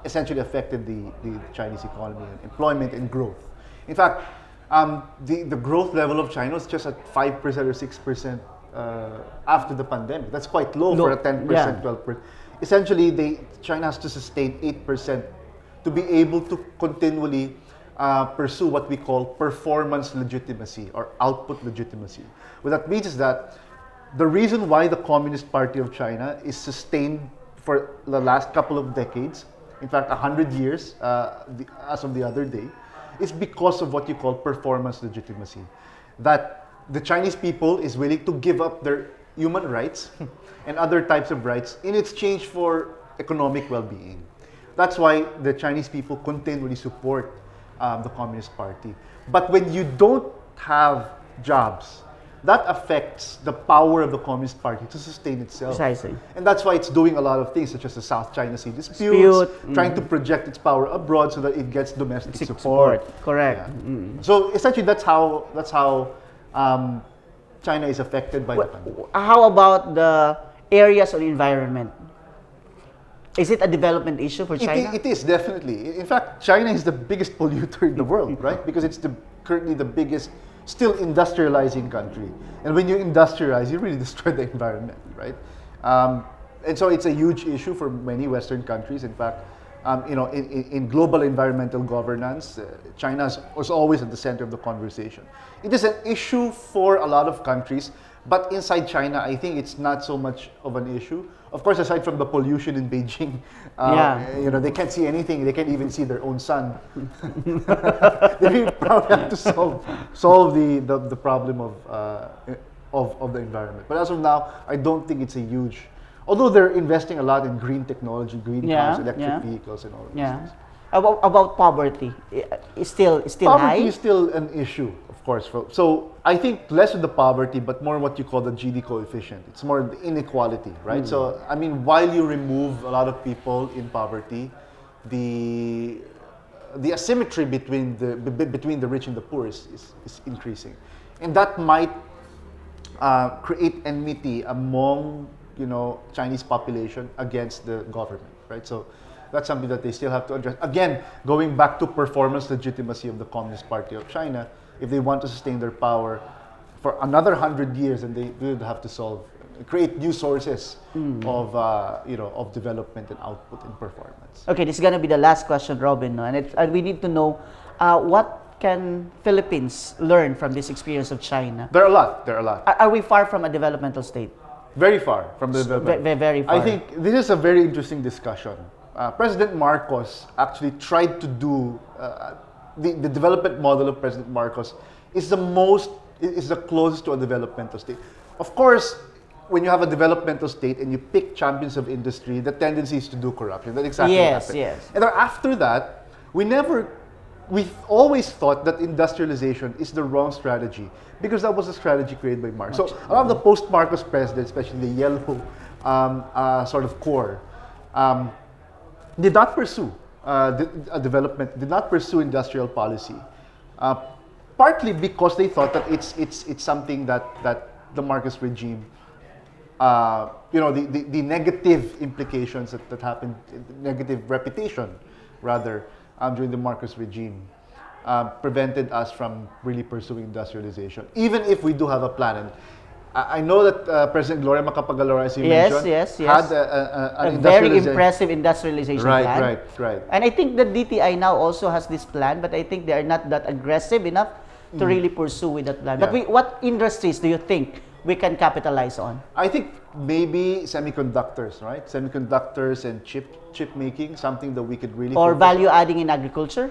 essentially affected the Chinese economy and employment and growth. In fact, the growth level of China was just at 5% or 6% after the pandemic. That's quite low for a 10%, 12%. Essentially, China has to sustain 8% to be able to continually pursue what we call performance legitimacy or output legitimacy. What that means is that the reason why the Communist Party of China is sustained for the last couple of decades, in fact 100 years as of the other day, is because of what you call performance legitimacy. That the Chinese people is willing to give up their human rights and other types of rights in exchange for economic well-being. That's why the Chinese people continually support the Communist Party. But when you don't have jobs, that affects the power of the Communist Party to sustain itself. Precisely. And that's why it's doing a lot of things, such as the South China Sea disputes, trying to project its power abroad so that it gets domestic support. Correct. Yeah. So essentially, that's how China is affected by the pandemic. How about the areas of environment? Is it a development issue for China? It is, definitely. In fact, China is the biggest polluter in the world, right? Because it's currently the biggest, still industrializing country. And when you industrialize, you really destroy the environment, right? And so it's a huge issue for many Western countries. In fact, in global environmental governance, China was always at the center of the conversation. It is an issue for a lot of countries, But inside China, I think it's not so much of an issue. Of course, aside from the pollution in Beijing, they can't see anything. They can't even see their own sun. They probably have to solve the problem of the environment. But as of now, I don't think it's a huge. Although they're investing a lot in green technology, green cars, electric vehicles, and all of these things. About poverty, is still Poverty high. is still an issue, of course. So I think less of the poverty, but more what you call the GD coefficient. It's more the inequality, right? So I mean, while you remove a lot of people in poverty, the asymmetry between the rich and the poor is increasing, and that might create enmity among Chinese population against the government, right? So that's something that they still have to address. Again, going back to performance legitimacy of the Communist Party of China, if they want to sustain their power for another 100 years, then they would have to create new sources of development and output and performance. Okay, this is gonna be the last question, Robin, no? And we need to know what can Philippines learn from this experience of China? There are a lot. Are we far from a developmental state? Very far from the development. Very far. I think this is a very interesting discussion. President Marcos actually tried to do the development model of President Marcos is the closest to a developmental state. Of course, when you have a developmental state and you pick champions of industry, the tendency is to do corruption. That's exactly what happened. Yes. And then after that, we always thought that industrialization is the wrong strategy because that was a strategy created by Marcos. So a lot of the post-Marcos presidents, especially the yellow sort of core, did not pursue development, did not pursue industrial policy, partly because they thought that it's something that the Marcos regime, the negative implications that happened, negative reputation rather, during the Marcos regime, prevented us from really pursuing industrialization, even if we do have a plan. And I know that President Gloria Macapagal-Arroyo, as you mentioned, had an very impressive industrialization plan. Right. And I think the DTI now also has this plan, but I think they are not that aggressive enough to really pursue with that plan. Yeah. But what industries do you think we can capitalize on? I think maybe semiconductors, right? Semiconductors and chip making, something that we could really Or focus value on. adding in agriculture?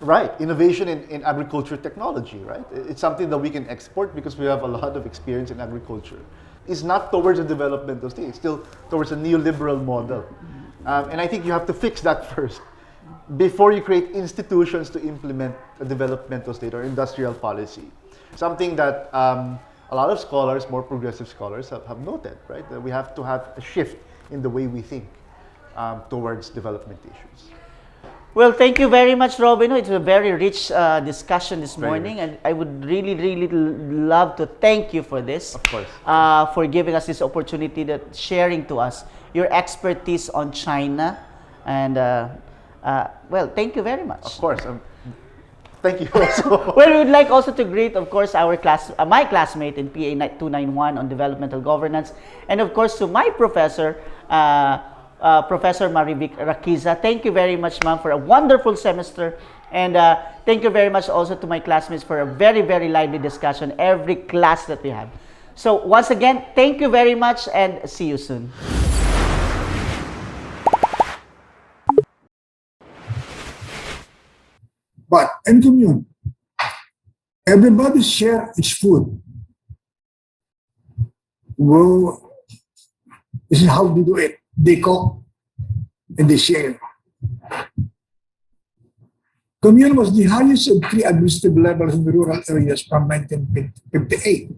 Right, innovation in agriculture technology, right? It's something that we can export because we have a lot of experience in agriculture. It's not towards a developmental state, it's still towards a neoliberal model. And I think you have to fix that first before you create institutions to implement a developmental state or industrial policy. Something that a lot of scholars, more progressive scholars, have noted, right? That we have to have a shift in the way we think towards development issues. Well, thank you very much, Robin. It's a very rich discussion this morning, rich. and I would really, really love to thank you for this. Of course. For giving us this opportunity, that sharing to us your expertise on China, and well, thank you very much. Of course. Thank you also. Well, we would like also to greet, of course, my classmate in PA291 on developmental governance, and of course to my professor, Professor Marivic Raquiza. Thank you very much, ma'am, for a wonderful semester. And thank you very much also to my classmates for a very, very lively discussion every class that we have. So once again, thank you very much and see you soon. But in commune, everybody share its food. Well, this is how they do it. They cook and they share. Commune was the highest of three administrative levels in the rural areas from 1958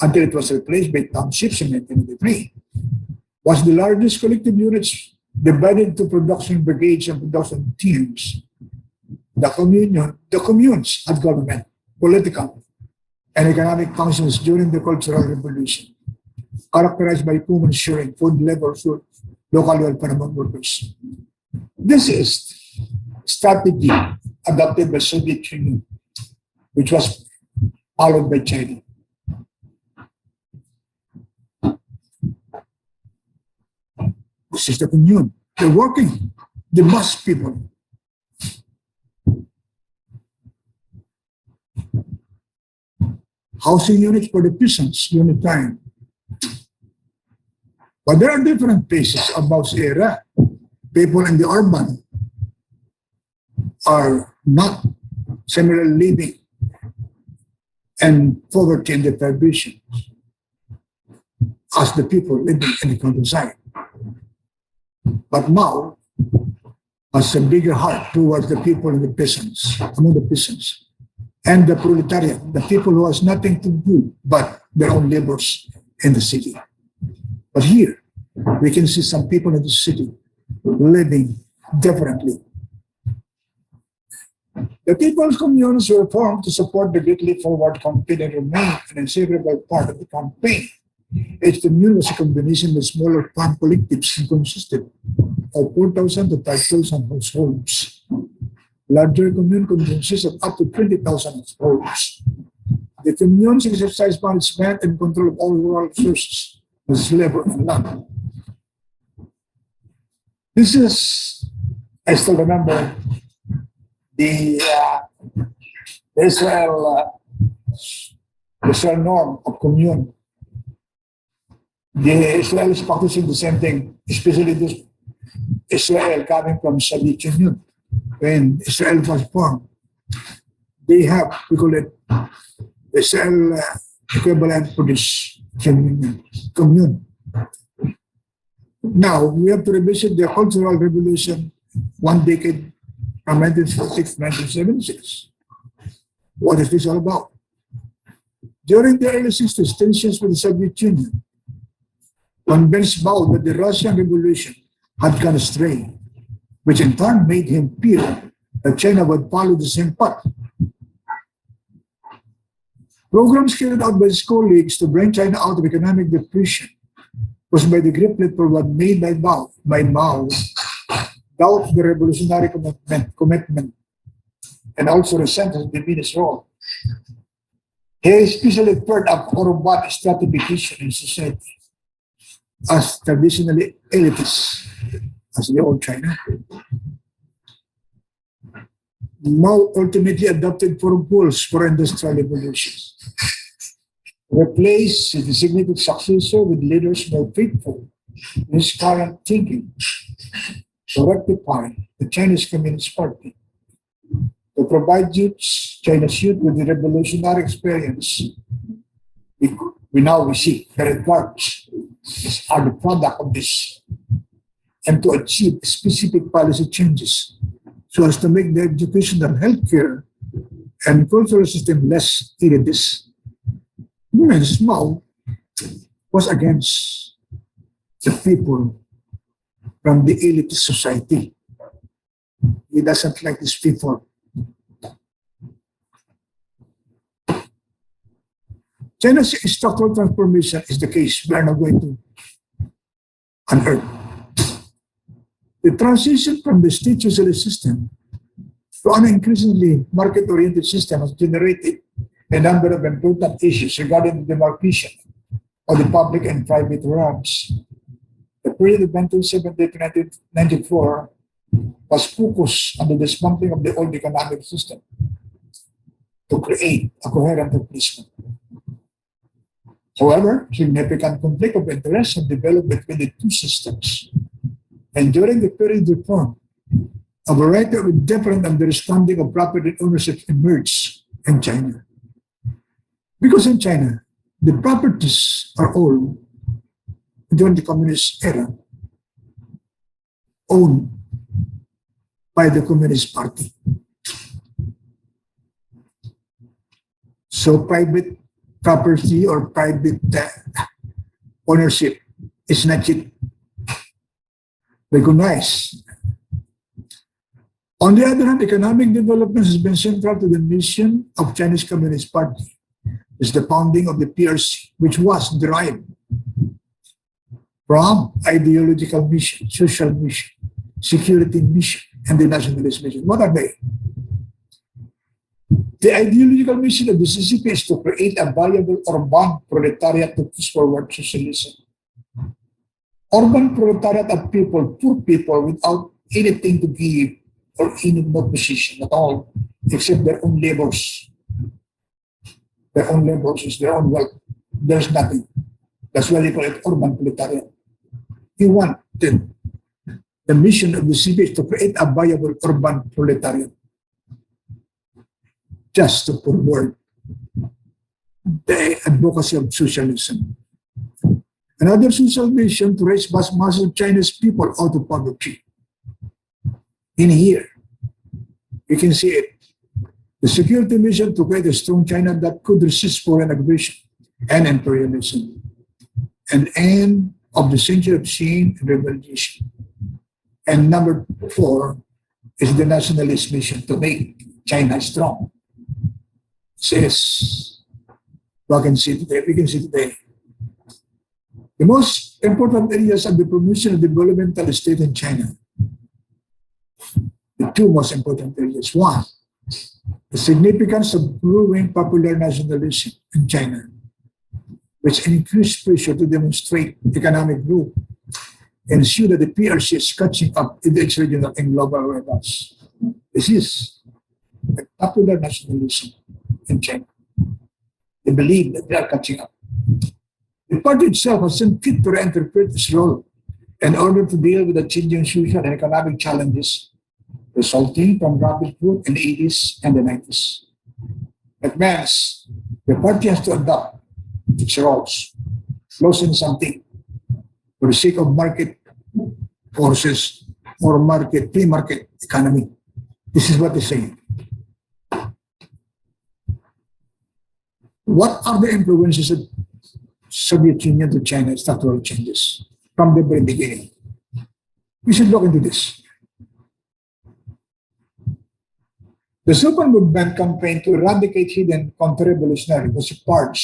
until it was replaced by townships in 1993. Was the largest collective units divided into production brigades and production teams. The communes had government, political, and economic functions during the Cultural Revolution, characterized by common sharing food level food, local welfare among workers. This is strategy adopted by Soviet Union, which was followed by China. This is the commune. They're working, the mass people. housing units for the peasants during the time. But there are different phases of Mao's era. People in the urban are not similarly living and poverty and deprivation as the people living in the countryside. But Mao has a bigger heart towards the people and the peasants, among the peasants, and the proletariat, the people who has nothing to do but their own labors in the city. But here, we can see some people in the city living differently. The people's communes were formed to support the Great Leap Forward campaign and remain an inseparable part of the campaign. Each commune was a combination of smaller farm collectives and consisted of 4,000 to 5,000 households. Larger commune consist of up to 20,000 households. The communes exercise management and control of all rural resources, as labor and land. This is, I still remember, the Israel norm of commune. The Israel is practicing the same thing, especially this Israel coming from Soviet Union. When Israel was formed, they have, we call it Israel equivalent for this commune. Now, we have to revisit the Cultural Revolution 1 decade from 1946 to 1976. What is this all about? During the early 60s, tensions with the Soviet Union convinced Mao that the Russian Revolution had gone astray, which in turn made him fear that China would follow the same path. Programs carried out by his colleagues to bring China out of economic depression was by the Great Leap Forward made by Mao, doubt the revolutionary commitment, and also resented the diminished role. He especially feared of urban stratification in society as traditionally elitist as the old China. Mao ultimately adopted four goals for industrial revolutions. Replace his designated successor with leaders more faithful in his current thinking. To rectify the Chinese Communist Party. To provide China's youth with the revolutionary experience we see the regards are the product of this, and to achieve specific policy changes so as to make the educational, healthcare, and cultural system less elitist. Mao was against the people from the elitist society. He doesn't like these people. China's structural transformation is the case we are now going to unearth. The transition from the state socialist system to an increasingly market-oriented system has generated a number of important issues regarding the demarcation of the public and private realms. The period of 1970 to 1994 was focused on the dismantling of the old economic system to create a coherent replacement. However, significant conflict of interest have developed between the two systems. And during the period of reform, a variety of different understanding of property ownership emerged in China. Because in China, the properties are all, during the communist era, owned by the Communist Party. So private property or private ownership is not yet recognized. On the other hand, economic development has been central to the mission of Chinese Communist Party. It's the founding of the PRC, which was derived from ideological mission, social mission, security mission, and the nationalist mission. What are they? The ideological mission of the CCP is to create a viable urban proletariat to push forward socialism. Urban proletariat are people, poor people without anything to give or any no position at all, except their own labors. their own resources, their own wealth. There's nothing. That's why they call it urban proletariat. He wanted the mission of the CPA is to create a viable urban proletariat, just to forward the advocacy of socialism. Another social mission to raise masses of Chinese people out of poverty. In here, you can see it. The security mission to create a strong China that could resist foreign aggression and imperialism. An end of the century of shame and revolution. And number 4 is the nationalist mission to make China strong. Says, we can see today. The most important areas of the promotion of developmental state in China. The 2 most important areas. 1, the significance of growing popular nationalism in China, which increased pressure to demonstrate economic growth and ensure that the PRC is catching up with its regional and global rivals. This is a popular nationalism in China. They believe that they are catching up. The party itself has seen fit to reinterpret its role in order to deal with the changing social and economic challenges resulting from rapid growth in the 80s and the 90s. That means the party has to adopt its roles, losing something for the sake of market forces or free market economy. This is what they say. What are the influences of Soviet Union to China structural changes from the very beginning? We should look into this. The super movement campaign to eradicate hidden counter-revolutionary was part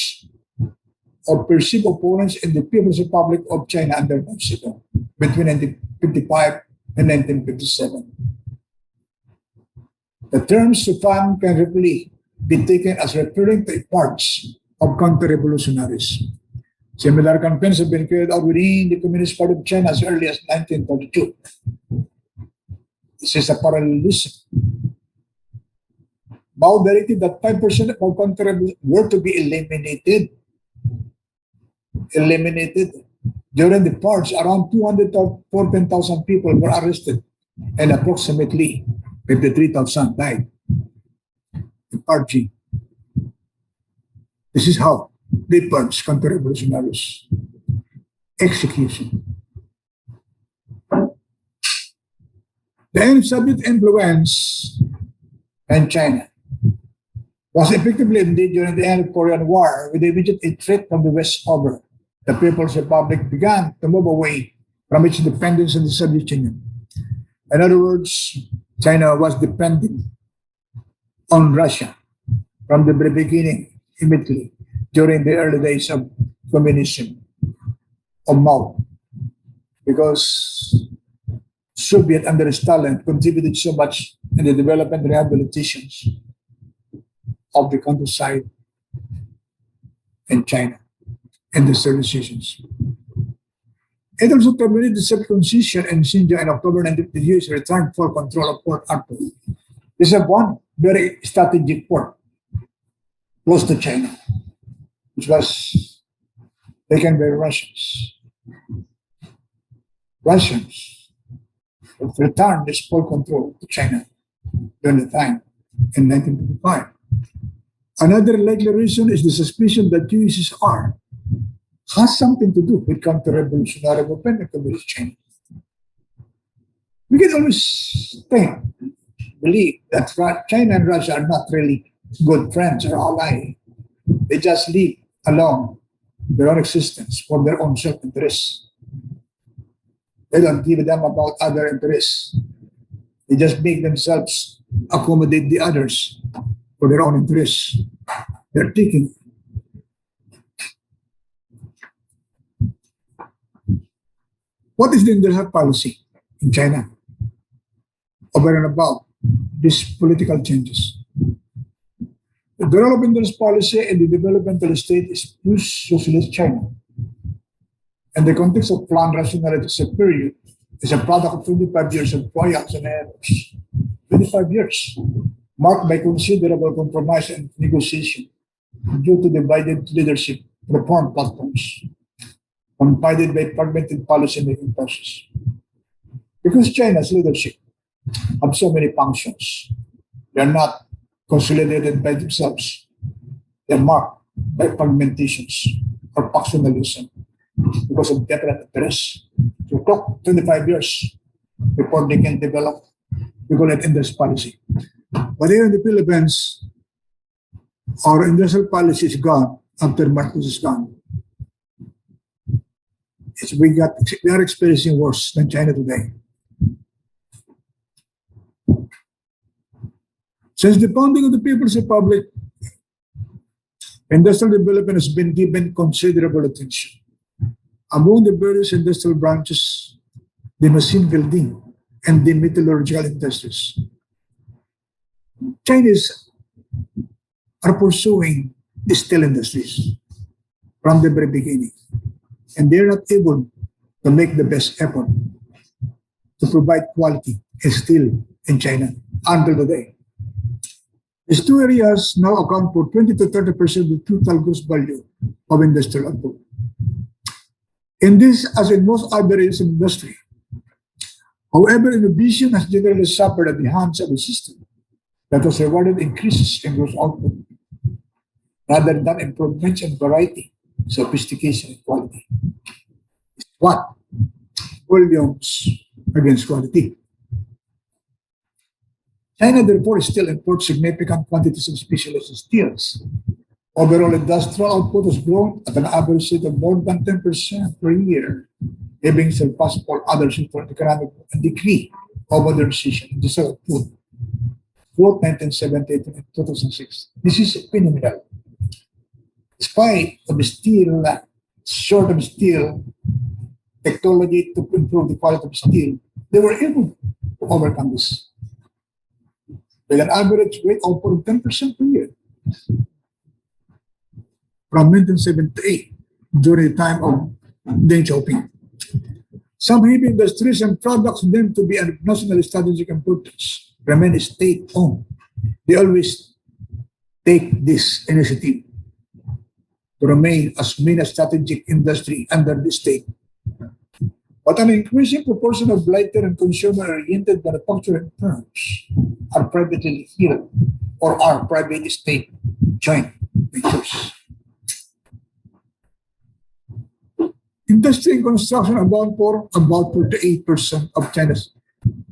of perceived opponents in the People's Republic of China under Mao Zedong between 1955 and 1957. The term Sufan can roughly be taken as referring to parts of counter-revolutionaries. Similar campaigns have been carried out within the Communist Party of China as early as 1942. This is a parallelism. Mao directed that 5% of counter-revolutionaries were to be eliminated. During the purge, around 214,000 people were arrested and approximately 53,000 died. The purging. This is how they purge counter-revolutionaries. Execution. The end of Soviet influence in China was effectively ended during the end of the Korean War with the immediate threat from the West over. The People's Republic began to move away from its dependence on the Soviet Union. In other words, China was depending on Russia from the very beginning, immediately, during the early days of communism, of Mao, because Soviet under Stalin contributed so much in the development and rehabilitations of the countryside in China and the civilizations. It also terminated the self-concession in Xinjiang in October 1950 years, returned full control of Port Arthur. This is one very strategic port close to China, which was taken by Russians. Russians returned this full control to China during the time in 1955. Another likely reason is the suspicion that USSR has something to do with counter-revolutionary movement in Communist China. We can always believe that China and Russia are not really good friends or allies. They just live alone their own existence for their own self-interest. They don't give a damn about other interests. They just make themselves accommodate the others for their own interests. They're taking. What is the industrial policy in China over and above these political changes? The developmental policy in the developmental state is post-socialist China. In the context of planned rationality period, is a product of 25 years of trials and errors. 25 years, marked by considerable compromise and negotiation due to divided leadership reform platforms, confided by fragmented policy-making process. Because China's leadership have so many functions, they are not consolidated by themselves. They're marked by fragmentations or factionalism because of different interests. So it took 25 years before they can develop, we call it industry policy. But here in the Philippines, our industrial policy is gone after Marcos is gone. We are experiencing worse than China today. Since the founding of the People's Republic, industrial development has been given considerable attention. Among the various industrial branches, the machine building and the metallurgical industries, Chinese are pursuing the steel industries from the very beginning. And they're not able to make the best effort to provide quality steel in China until today. These two areas now account for 20 to 30% of the total gross value of industrial output. In this, as in most other areas of industry, however, innovation has generally suffered at the hands of a system that has rewarded increases in gross output rather than improvements in variety, sophistication, and quality. What? Volumes against quality. China, therefore, still imports significant quantities of specialized steels. Overall industrial output has grown at an average rate of more than 10% per year, having surpassed all other sectors of economic and degree of modernization in industrial output, both 1978 and 2006. This is phenomenal. Despite of steel, short of steel, technology to improve the quality of steel, they were able to overcome this with an average rate of 10% per year. From 1978, during the time of Deng Xiaoping. Some heavy industries and products deemed to be of national strategic importance remain state-owned. They always take this initiative to remain as main strategic industry under the state. But an increasing proportion of lighter and consumer-oriented manufacturing firms are privately held or are private state joint ventures. Industry and construction account for about 48% of China's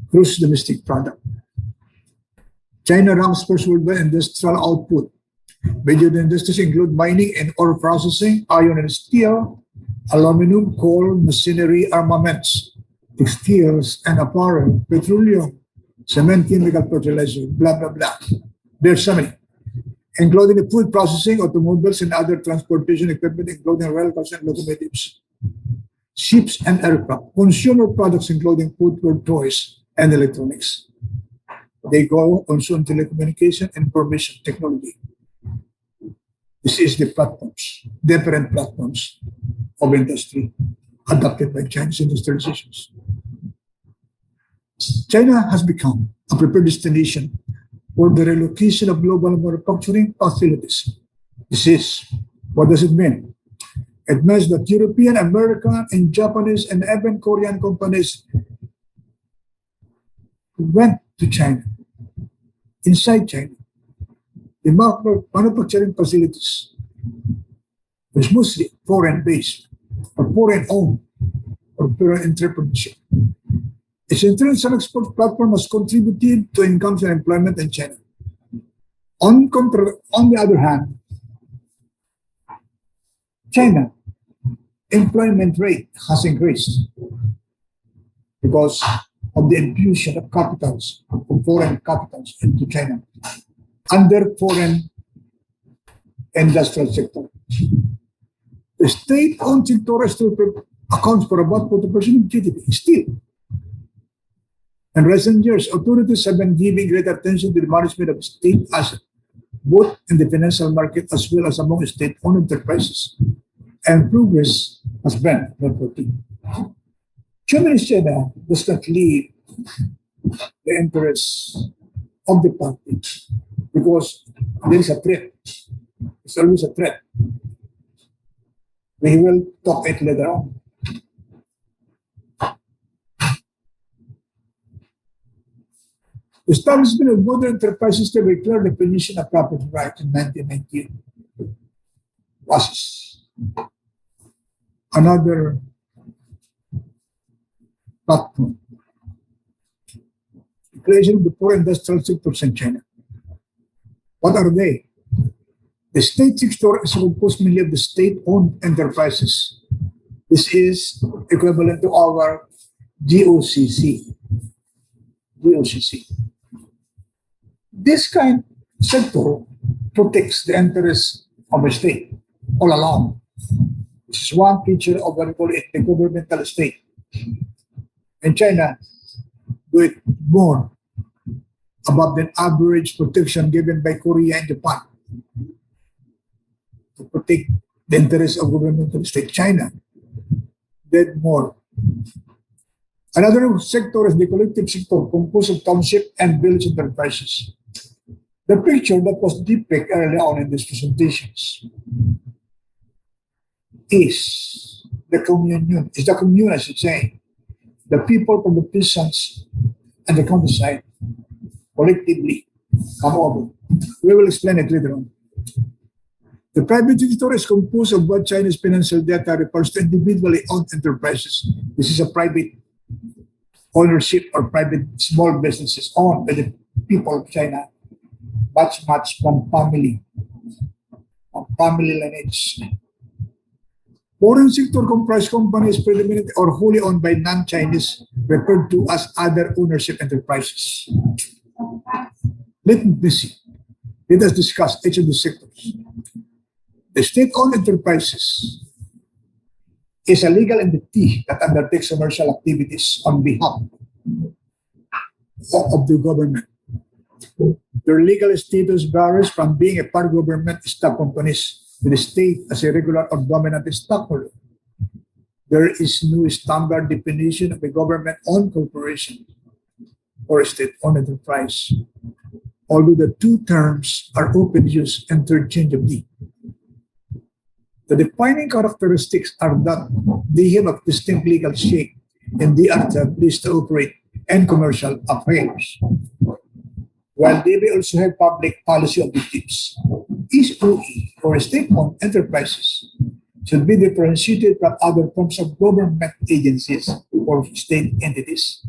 gross domestic product. China ranks first worldwide industrial output. Major industries include mining and ore processing, iron and steel, aluminum, coal, machinery, armaments, textiles and apparel, petroleum, cement, chemical fertilizer, blah, blah, blah. There's so many, including the food processing, automobiles, and other transportation equipment, including railcars and locomotives, ships and aircraft, consumer products, including food, toys, and electronics. They go also in telecommunication and information technology. This is the platforms, different platforms of industry adopted by Chinese industrializations. China has become a preferred destination for the relocation of global manufacturing facilities. What does it mean? It means that European, American, and Japanese, and even Korean companies went to China, inside China. The manufacturing facilities is mostly foreign-based, or foreign-owned, or foreign entrepreneurship. Its international export platform has contributed to incomes and employment in China. On the other hand, China employment rate has increased because of the infusion of capitals, of foreign capitals into China under foreign industrial sector. The state-owned sector still accounts for about 40% of GDP, still. In recent years, authorities have been giving great attention to the management of state assets, both in the financial market as well as among state-owned enterprises. And progress has been noteworthy. Communist China does not leave the interests of the party because there is a threat. It's always a threat. We will talk it later on. The establishment of modern enterprises to a clear definition of property rights in 1998 was another platform. The creation of the four industrial sectors in China. What are they? The state sector is composed mainly of the state-owned enterprises. This is equivalent to our GOCC. GOCC. This kind of sector protects the interests of a state all along. This is one feature of what we call it the governmental state. In China, do it more above the average protection given by Korea and Japan to protect the interests of governmental state. China did more. Another sector is the collective sector composed of township and village enterprises. The picture that was depicted early on in these presentations is the commune, I should say. The people from the peasants and the countryside collectively come over. We will explain it later on. The private sector is composed of what Chinese financial data refers to individually owned enterprises. This is a private ownership or private small businesses owned by the people of China, much from family lineage. Foreign sector comprised companies predominantly or wholly owned by non-Chinese, referred to as other ownership enterprises. Let me see. Let us discuss each of the sectors. The state-owned enterprises is a legal entity that undertakes commercial activities on behalf of the government. Their legal status varies from being a part of government stock companies with the state as a regular or dominant stockholder. There is no standard definition of a government-owned corporation or a state-owned enterprise, although the two terms are often used interchangeably. The defining characteristics are that they have a distinct legal shape and they are established to operate in commercial affairs, while they may also have public policy objectives. SOE, or state-owned enterprises, should be differentiated from other forms of government agencies or state entities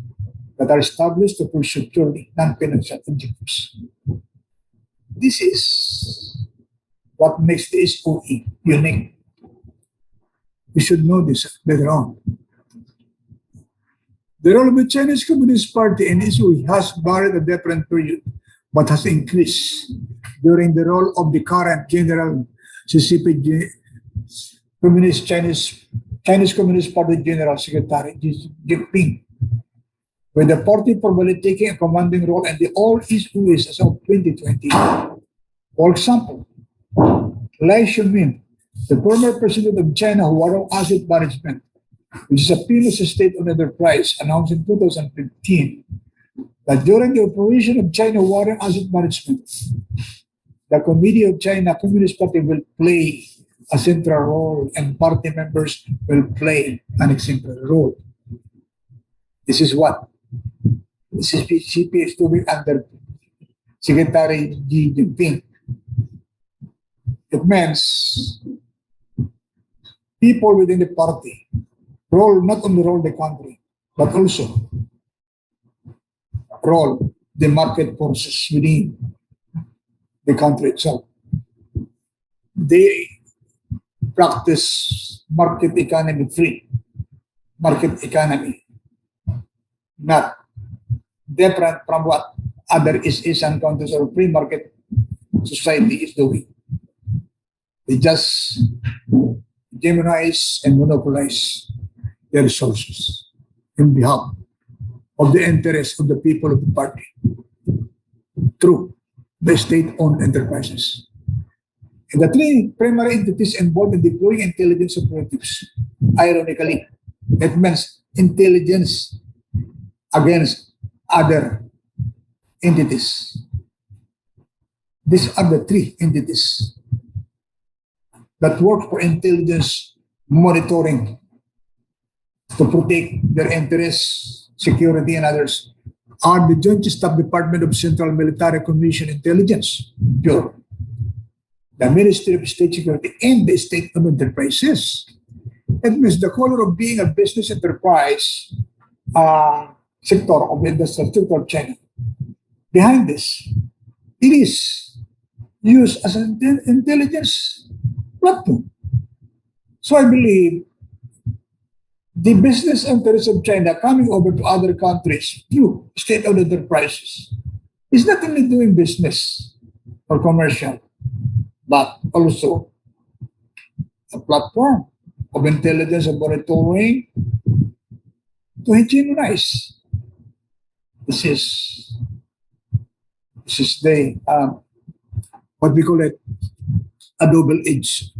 that are established to pursue purely non-financial objectives. This is what makes the SOE unique. We should know this later on. The role of the Chinese Communist Party in SOE has varied at different periods, but has increased during the role of the current General CCP Chinese Communist Party General Secretary Xi Jinping, with the party probably taking a commanding role in the all SOEs as of 2020. For example, Lai Xiaoming, the former president of China Huarong Asset Management, which is a famous state-owned enterprise, announced in 2015 that during the operation of China Huarong Asset Management, the Committee of China Communist Party will play a central role and party members will play an exemplary role. This is what the CCP is doing under Secretary Xi Jinping. It means people within the party role not only role the country, but also role the market forces within the country itself. They practice market economy free, market economy, not different from what other East Asian countries or free market society is doing. They just demonize and monopolize their resources in behalf of the interests of the people of the party through the state-owned enterprises. And the three primary entities involved in deploying intelligence operatives, ironically, it means intelligence against other entities. These are the three entities that work for intelligence monitoring to protect their interests, security, and others are the Joint Staff Department of Central Military Commission Intelligence, Bureau, the Ministry of State Security, and the State-owned enterprises. It means the color of being a business enterprise sector of the industrial sector of China. Behind this, it is used as an intelligence platform. So I believe the business interests of China coming over to other countries through state-owned enterprises is not only doing business or commercial, but also a platform of intelligence and monitoring to hegemonize. This is the what we call it, a double edge.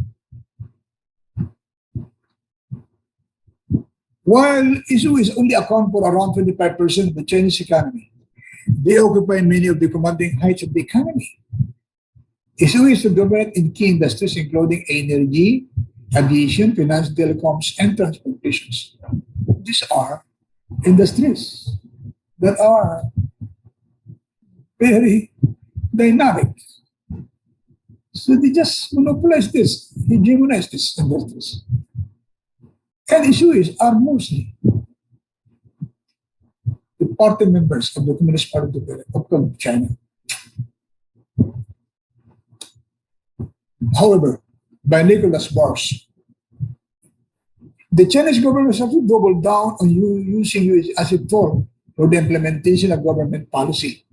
While issues only account for around 25% of the Chinese economy, they occupy many of the commanding heights of the economy. Issues to dominate in key industries including energy, aviation, finance, telecoms, and transportations. These are industries that are very dynamic. So they just monopolize this, hegemonize these industries. And issues are mostly the party members of the Communist Party of China. However, by Nicholas Bars, the Chinese government has also doubled down on using US as a tool for the implementation of government policy.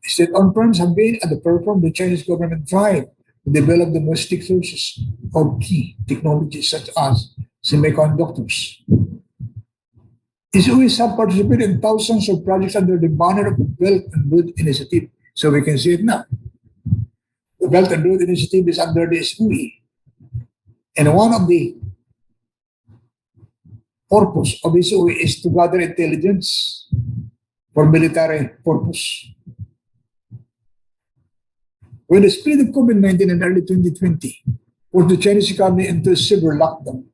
State-owned firms have been at the forefront of the Chinese government drive to develop domestic sources of key technologies such as semiconductors. SOEs have participated in thousands of projects under the banner of the Belt and Road Initiative. So we can see it now. The Belt and Road Initiative is under the SOE. And one of the purpose of SOE is to gather intelligence for military purpose. When the spread of COVID-19 in early 2020 put the Chinese economy into a severe lockdown,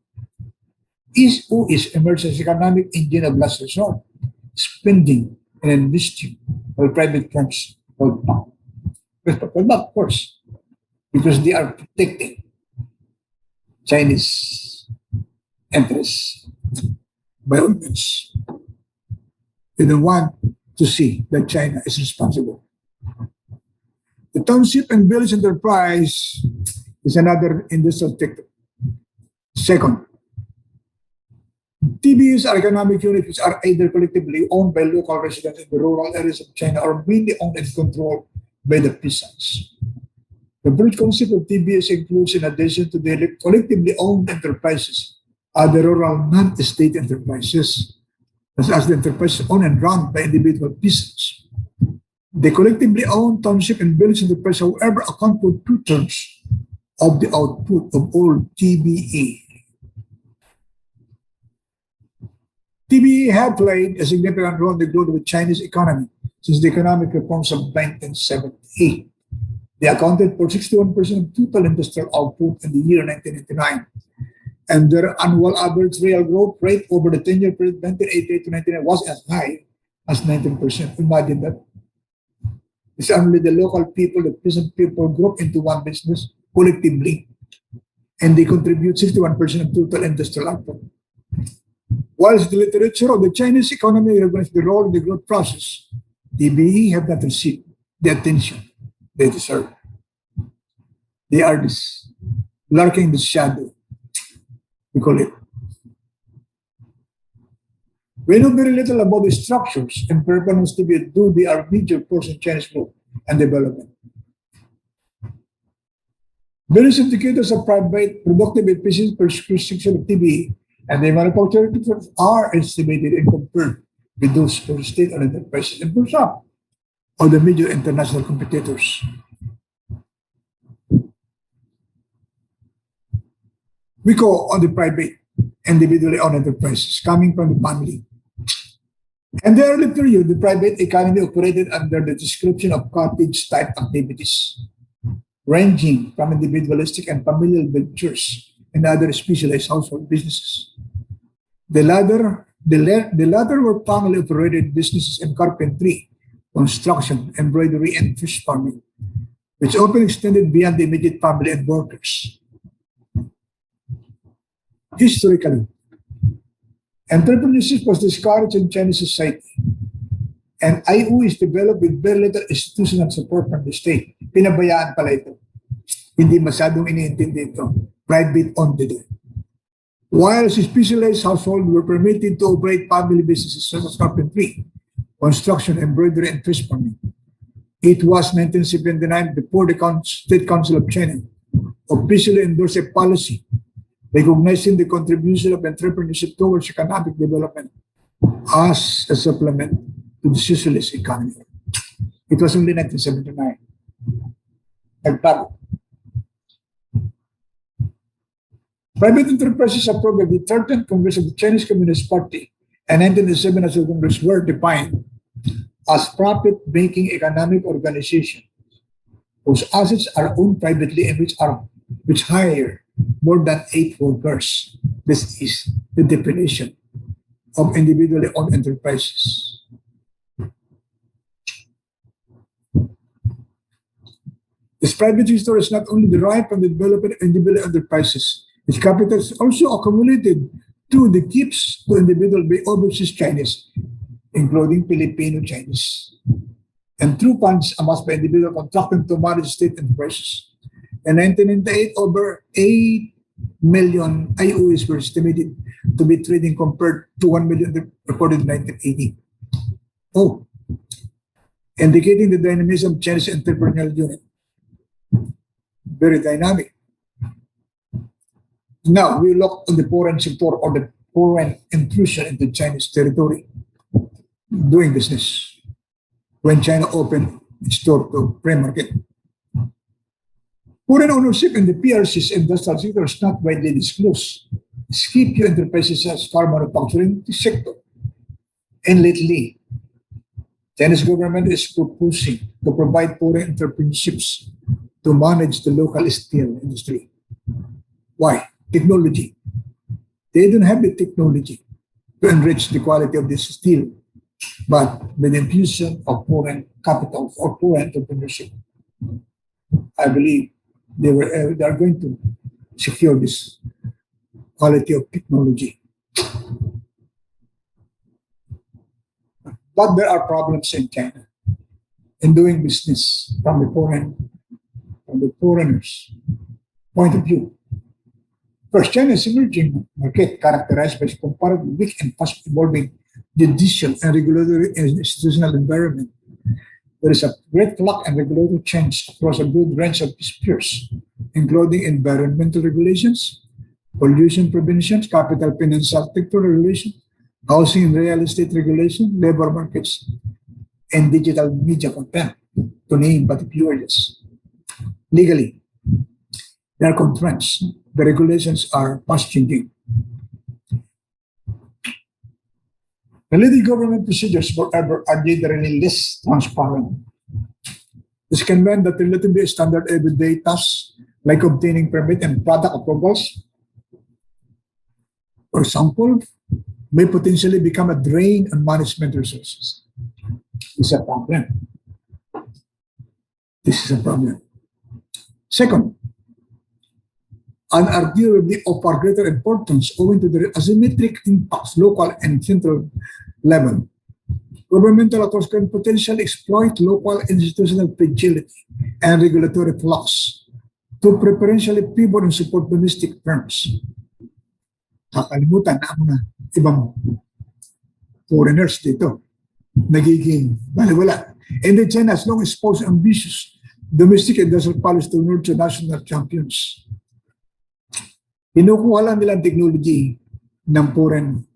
SOEs emerged as economic engine of last resort, spending and investing while private firms hold back. But of course, because they are protecting Chinese interests by all means. They don't want to see that China is responsible. The township and village enterprise is another industrial sector. Second, TBUs are economic units which are either collectively owned by local residents in the rural areas of China or mainly owned and controlled by the peasants. The broad concept of TBS includes, in addition to the collectively owned enterprises, other rural non-state enterprises, as the enterprises owned and run by individual peasants. The collectively owned township and village enterprise, however, account for 2/3 of the output of all TBE. TBE have played a significant role in the growth of the Chinese economy since the economic reforms of 1978. They accounted for 61% of total industrial output in the year 1999. And their annual average real growth rate over the 10-year period 1988 to 1999 was as high as 19%. Imagine that. It's only the local people, the peasant people group into one business collectively. And they contribute 61% of total industrial output. Whilst the literature of the Chinese economy recognizes the role in the growth process, TBE have not received the attention they deserve. They are lurking the shadow, we call it. We know very little about the structures and performance to be due they are major force in Chinese growth and development. Various indicators of private productive efficiency per section of TBE and the manufacturing firms are estimated and compared with those for state-owned enterprises and for some of the major international competitors. We go on the private, individually owned enterprises coming from the family. In the early period, the private economy operated under the description of cottage-type activities. ranging from individualistic and familial ventures and other specialized household businesses. The latter were family-operated businesses in carpentry, construction, embroidery, and fish farming, which often extended beyond the immediate family and workers. Historically, entrepreneurship was discouraged in Chinese society, and IU is developed with very little institutional support from the state. Pinabayaan pala ito. Hindi masyadong iniintindi ito. Private owned din. While specialized households were permitted to operate family businesses such as carpentry, construction, embroidery, and fish farming, it was 1979 before the State Council of China officially endorsed a policy recognizing the contribution of entrepreneurship towards economic development as a supplement to the socialist economy. It was only 1979. Nagbago. Private enterprises approved by the 13th Congress of the Chinese Communist Party and 1997 National Congress were defined as profit-making economic organizations whose assets are owned privately and which hire more than 8 workers. This is the definition of individually owned enterprises. This private sector is not only derived from the development of individual enterprises, its capital is also accumulated through the gifts to individual by overseas Chinese, including Filipino Chinese, and through funds amassed by individual contracting to manage state enterprises. In 1998, over 8 million IOUs were estimated to be trading compared to 1 million reported in 1980. Oh, indicating the dynamism of Chinese entrepreneurial unit. Very dynamic. Now we look on the foreign sector or the foreign intrusion into Chinese territory doing business when China opened its door to free market. Foreign ownership in the PRC's industrial sector is not widely disclosed. Skip few enterprises as car manufacturing sector. And lately, Chinese government is proposing to provide foreign entrepreneurships to manage the local steel industry. Why? Technology. They don't have the technology to enrich the quality of this steel, but with the infusion of foreign capital or foreign entrepreneurship, I believe they are going to secure this quality of technology. But there are problems in China in doing business from the foreigners' point of view. First, China's emerging market characterized by its comparatively weak and fast evolving judicial and regulatory and institutional environment. There is a great flux and regulatory change across a broad range of spheres, including environmental regulations, pollution prevention, capital financial sector regulation, housing and real estate regulation, labor markets, and digital media content, to name but a few areas. Legally, they are constraints. The regulations are fast changing. Related government procedures, however, are generally less transparent. This can mean that relatively standard everyday tasks like obtaining permit and product approvals, for example, may potentially become a drain on management resources. This is a problem. This is a problem. Second, and arguably of far greater importance owing to the asymmetric impacts local and central level. Governmental authorities can potentially exploit local institutional fragility and regulatory flaws to preferentially favor and support domestic firms. Kakalimutan na ang mga ibang foreigners dito. Nagiging baliwala. And then China has long espoused ambitious domestic industrial policy to nurture national champions. Kinukuha lang nila ang technology ng foreign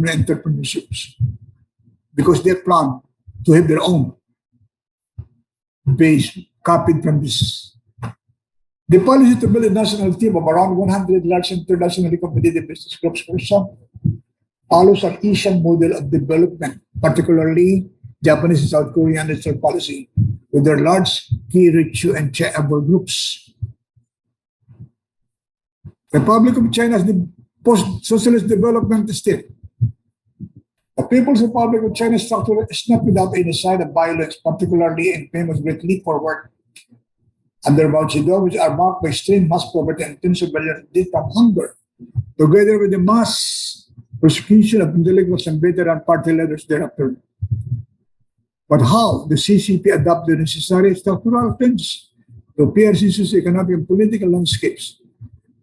entrepreneurships because they plan to have their own base copied from this. The policy to build a national team of around 100 large internationally competitive business groups, for example, follows an Asian model of development, particularly Japanese and South Korean industrial policy, with their large key Richu and Chaebol groups. The Republic of China is the post-socialist development state. The People's Republic of China structure is not without any sign of violence, particularly in famous Great Leap Forward. Under Mao Zedong, which are marked by extreme mass poverty and tens of millions dead from hunger, together with the mass persecution of intellectuals and veteran party leaders thereafter. But how the CCP adopted the necessary structural changes to PRC's economic and political landscapes,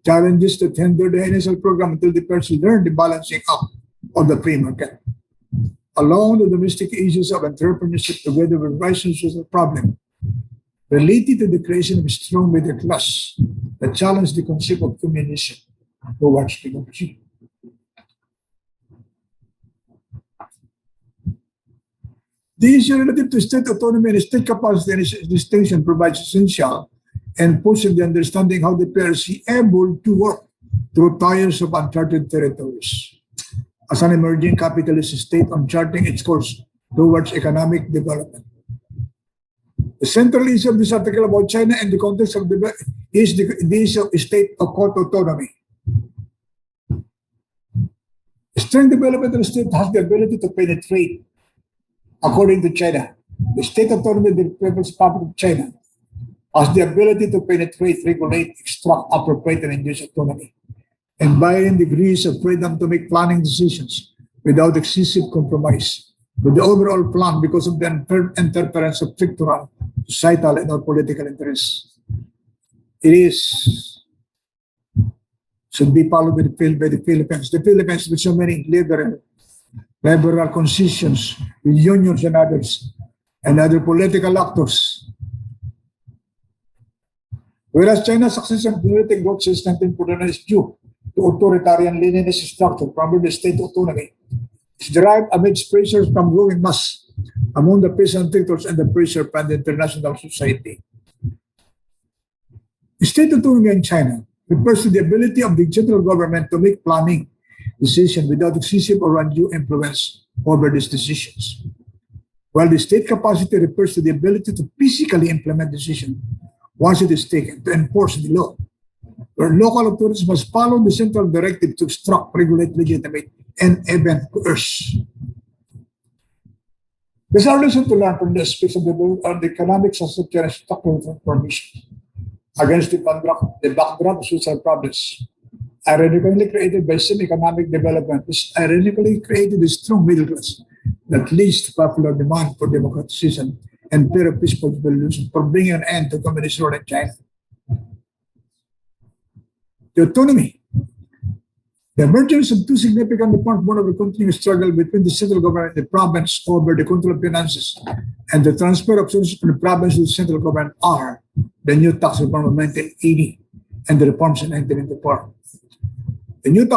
challenges that hinder the NSL program until the person learned the balancing up of the free market. Along the domestic issues of entrepreneurship together with rising social problem related to the creation of a strong middle class that challenged the concept of communism towards democracy. The issue relative to state autonomy and state capacity and its distinction provides essential and pushing the understanding how the PRC able to work through tiers of uncharted territories as an emerging capitalist state on charting its course towards economic development. The central issue of this article about China in the context of is the issue of state autonomy. A strong developmental state has the ability to penetrate, according to China. The state autonomy of the People's Republic of China has the ability to penetrate, regulate, extract, appropriate, and induce autonomy, and varying degrees of freedom to make planning decisions without excessive compromise with the overall plan because of the interference of sectoral, societal, and or political interests. It should be followed by the Philippines. The Philippines with so many liberal concessions with unions and others, and other political actors. Whereas China's success in political growth since 1949 is due to authoritarian Leninist structure, probably state autonomy, is derived amidst pressures from growing mass among the peasant sectors and the pressure from the international society. State autonomy in China refers to the ability of the central government to make planning decisions without excessive or undue influence over these decisions. While the state capacity refers to the ability to physically implement decisions once it is taken to enforce the law, where local authorities must follow the central directive to obstruct, regulate, legitimate, and even coerce. There's our lesson to learn from the aspects of the economic, social, and structural transformation against the backdrop of social problems. Ironically created by some economic development, this ironically created a strong middle class that leads to popular demand for democratization and fair peaceful revolution for bringing an end to communist rule in China. The autonomy. The emergence of two significant reforms born of a continuous struggle between the central government and the province over the control of finances and the transfer of resources from the province to the central government are the new tax reform of 1980 and the reforms in 1994. The new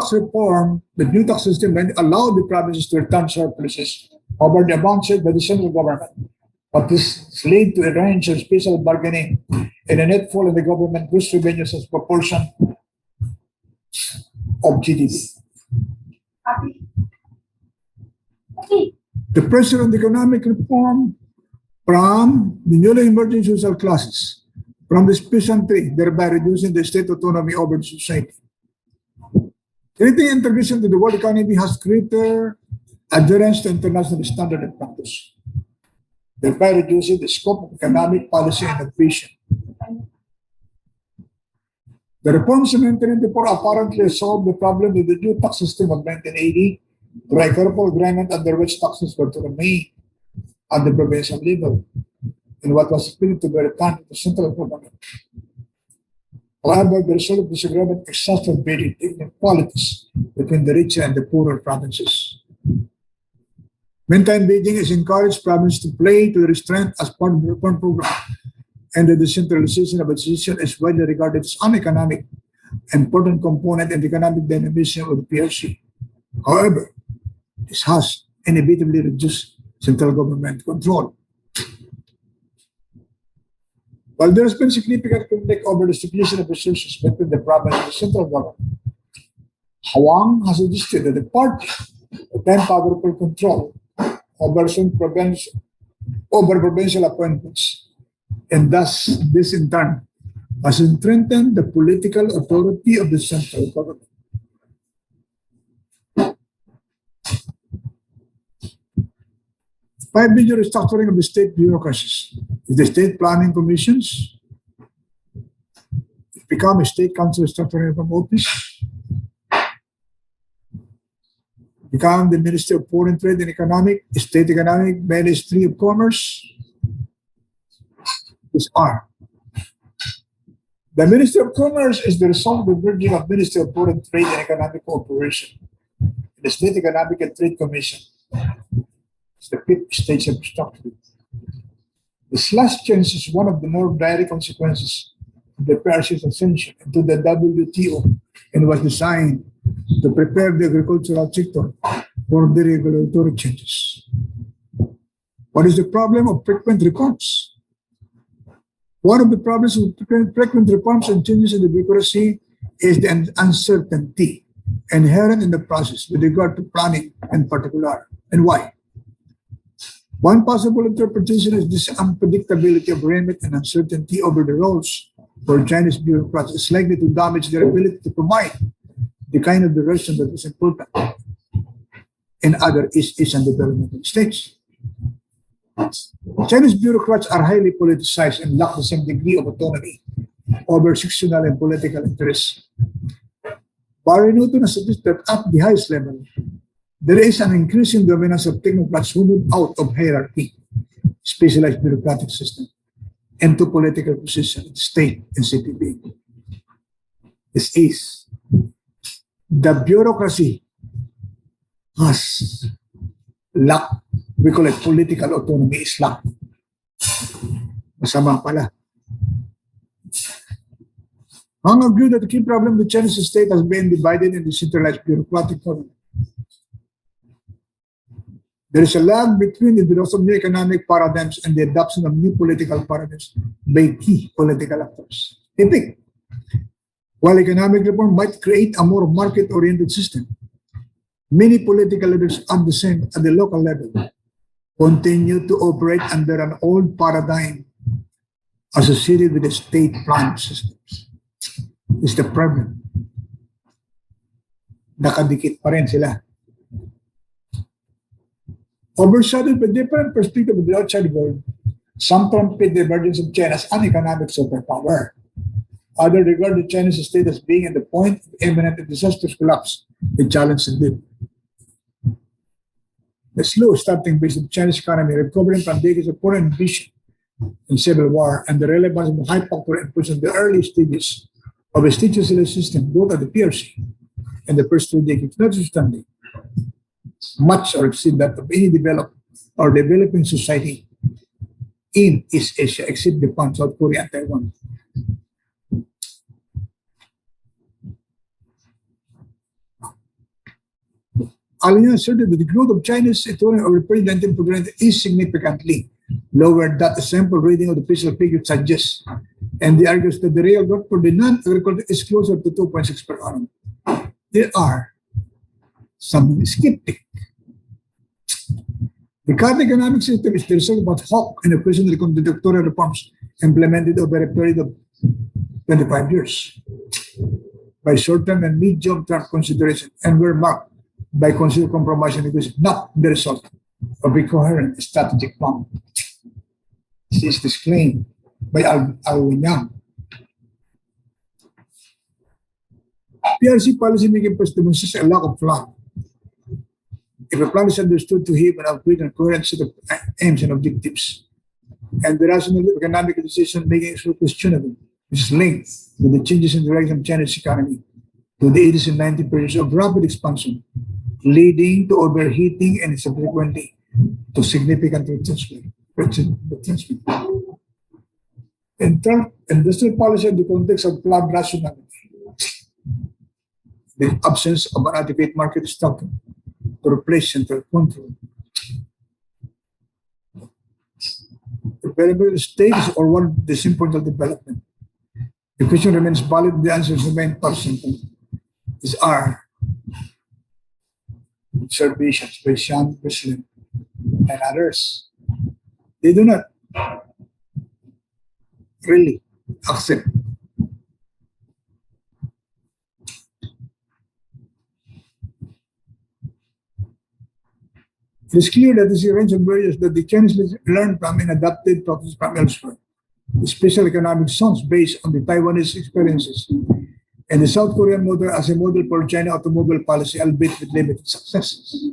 tax system allowed the provinces to return surpluses over the amount set by the central government, but this led to a range of special bargaining and a net fall in the government gross revenues as proportion of GDP. The pressure on the economic reform from the newly emerging social classes, from this peasantry, thereby reducing the state autonomy over the society. Creating integration to the world economy has greater adherence to international standard and practice, thereby reducing the scope of economic policy and innovation. The reforms in 1994 apparently solved the problem with the new tax system of 1980 through a careful agreement under which taxes were to remain at the provincial level in what was expected to be returned to the central government. However, the result of this agreement exacerbated inequalities between the richer and the poorer provinces. Meantime, Beijing has encouraged provinces to play to their strength as part of the reform program, and the decentralization of its decision is widely regarded as an economic important component in the economic dynamism of the PRC. However, this has inevitably reduced central government control. While there has been significant conflict over the distribution of resources between the province and the central government, Huang has suggested that the party obtain powerful control over provincial appointments And thus, this in turn has strengthened the political authority of the central government. Five major restructuring of the state bureaucracies is the state planning commissions, become a state council restructuring from office, become the Ministry of Foreign Trade and Economic, State Economic Ministry of Commerce. These are. The Ministry of Commerce is the result of the merging of Ministry of Foreign Trade and Economic Cooperation. The State Economic and Trade Commission is the fifth state substructure. This last change is one of the more direct consequences of the PRC's ascension into the WTO and was designed to prepare the agricultural sector for the regulatory changes. What is the problem of frequent reforms? One of the problems with frequent reforms and changes in the bureaucracy is the uncertainty inherent in the process with regard to planning in particular. And why? One possible interpretation is this unpredictability of remit and uncertainty over the roles for Chinese bureaucrats is likely to damage their ability to provide the kind of direction that is important in other East Asian developmental states. Chinese bureaucrats are highly politicized and lack the same degree of autonomy over sectional and political interests. Barry Newton has suggested that at the highest level, there is an increasing dominance of technocrats who move out of hierarchy, specialized bureaucratic system, into political position in the state and NCPB. This is the bureaucracy has lack, we call it political autonomy is lack. Masama pala. Hong argued that the key problem of the Chinese state has been divided into centralized bureaucratic government. There is a lag between the development of new economic paradigms and the adoption of new political paradigms by key political actors. Epic. While economic reform might create a more market-oriented system, many political leaders at the local level continue to operate under an old paradigm associated with the state plan systems. This is the problem. Nakadikit pa rin sila. Overshadowed by different perspectives of the outside world, some trumpet the emergence of China as an economic superpower. Others regard the Chinese state as being at the point of imminent and disastrous collapse, a challenge indeed. The slow starting base of the Chinese economy, recovering from decades of foreign invasion and civil war, and the relevance of the high factor inputs in the early stages of a state-socialist system, both at the PRC and the first 2 decades, notwithstanding, much or exceed that of any developed or developing society in East Asia, except Japan, South Korea, and Taiwan. Alina asserted that the growth of Chinese economy over the period 1920 is significantly lower than a sample reading of the official figure suggests, and they argues that the real growth for the non-agriculture is closer to 2.6 per annum. There are some skeptics. The current economic system is the result of ad hoc and occasionally contradictory reforms implemented over a period of 25 years by short-term and medium-term consideration and were marked by considered compromise and negotiation, not the result of a coherent strategic plan. This is disclaimed by Alwin Yang. PRC policy-making first demonstrates a lack of plan. If a plan is understood to have an concrete and coherent set of aims and objectives, and the rational economic decision-making is questionable, which is linked with the changes in the direction of China's economy to the 80s and 90s periods of rapid expansion, leading to overheating and subsequently to significant retrenchment. Industrial policy in the context of plan rationality, the absence of an adequate market structure to replace central control. Development stages or what is important development. The question remains valid, the answers remain simple. These are observations by Sean Muslim and others. They do not really accept. It is clear that there is a range of barriers that the Chinese learned from and adapted practices from elsewhere. The special economic zones based on the Taiwanese experiences and the South Korean model as a model for China automobile policy, albeit with limited successes.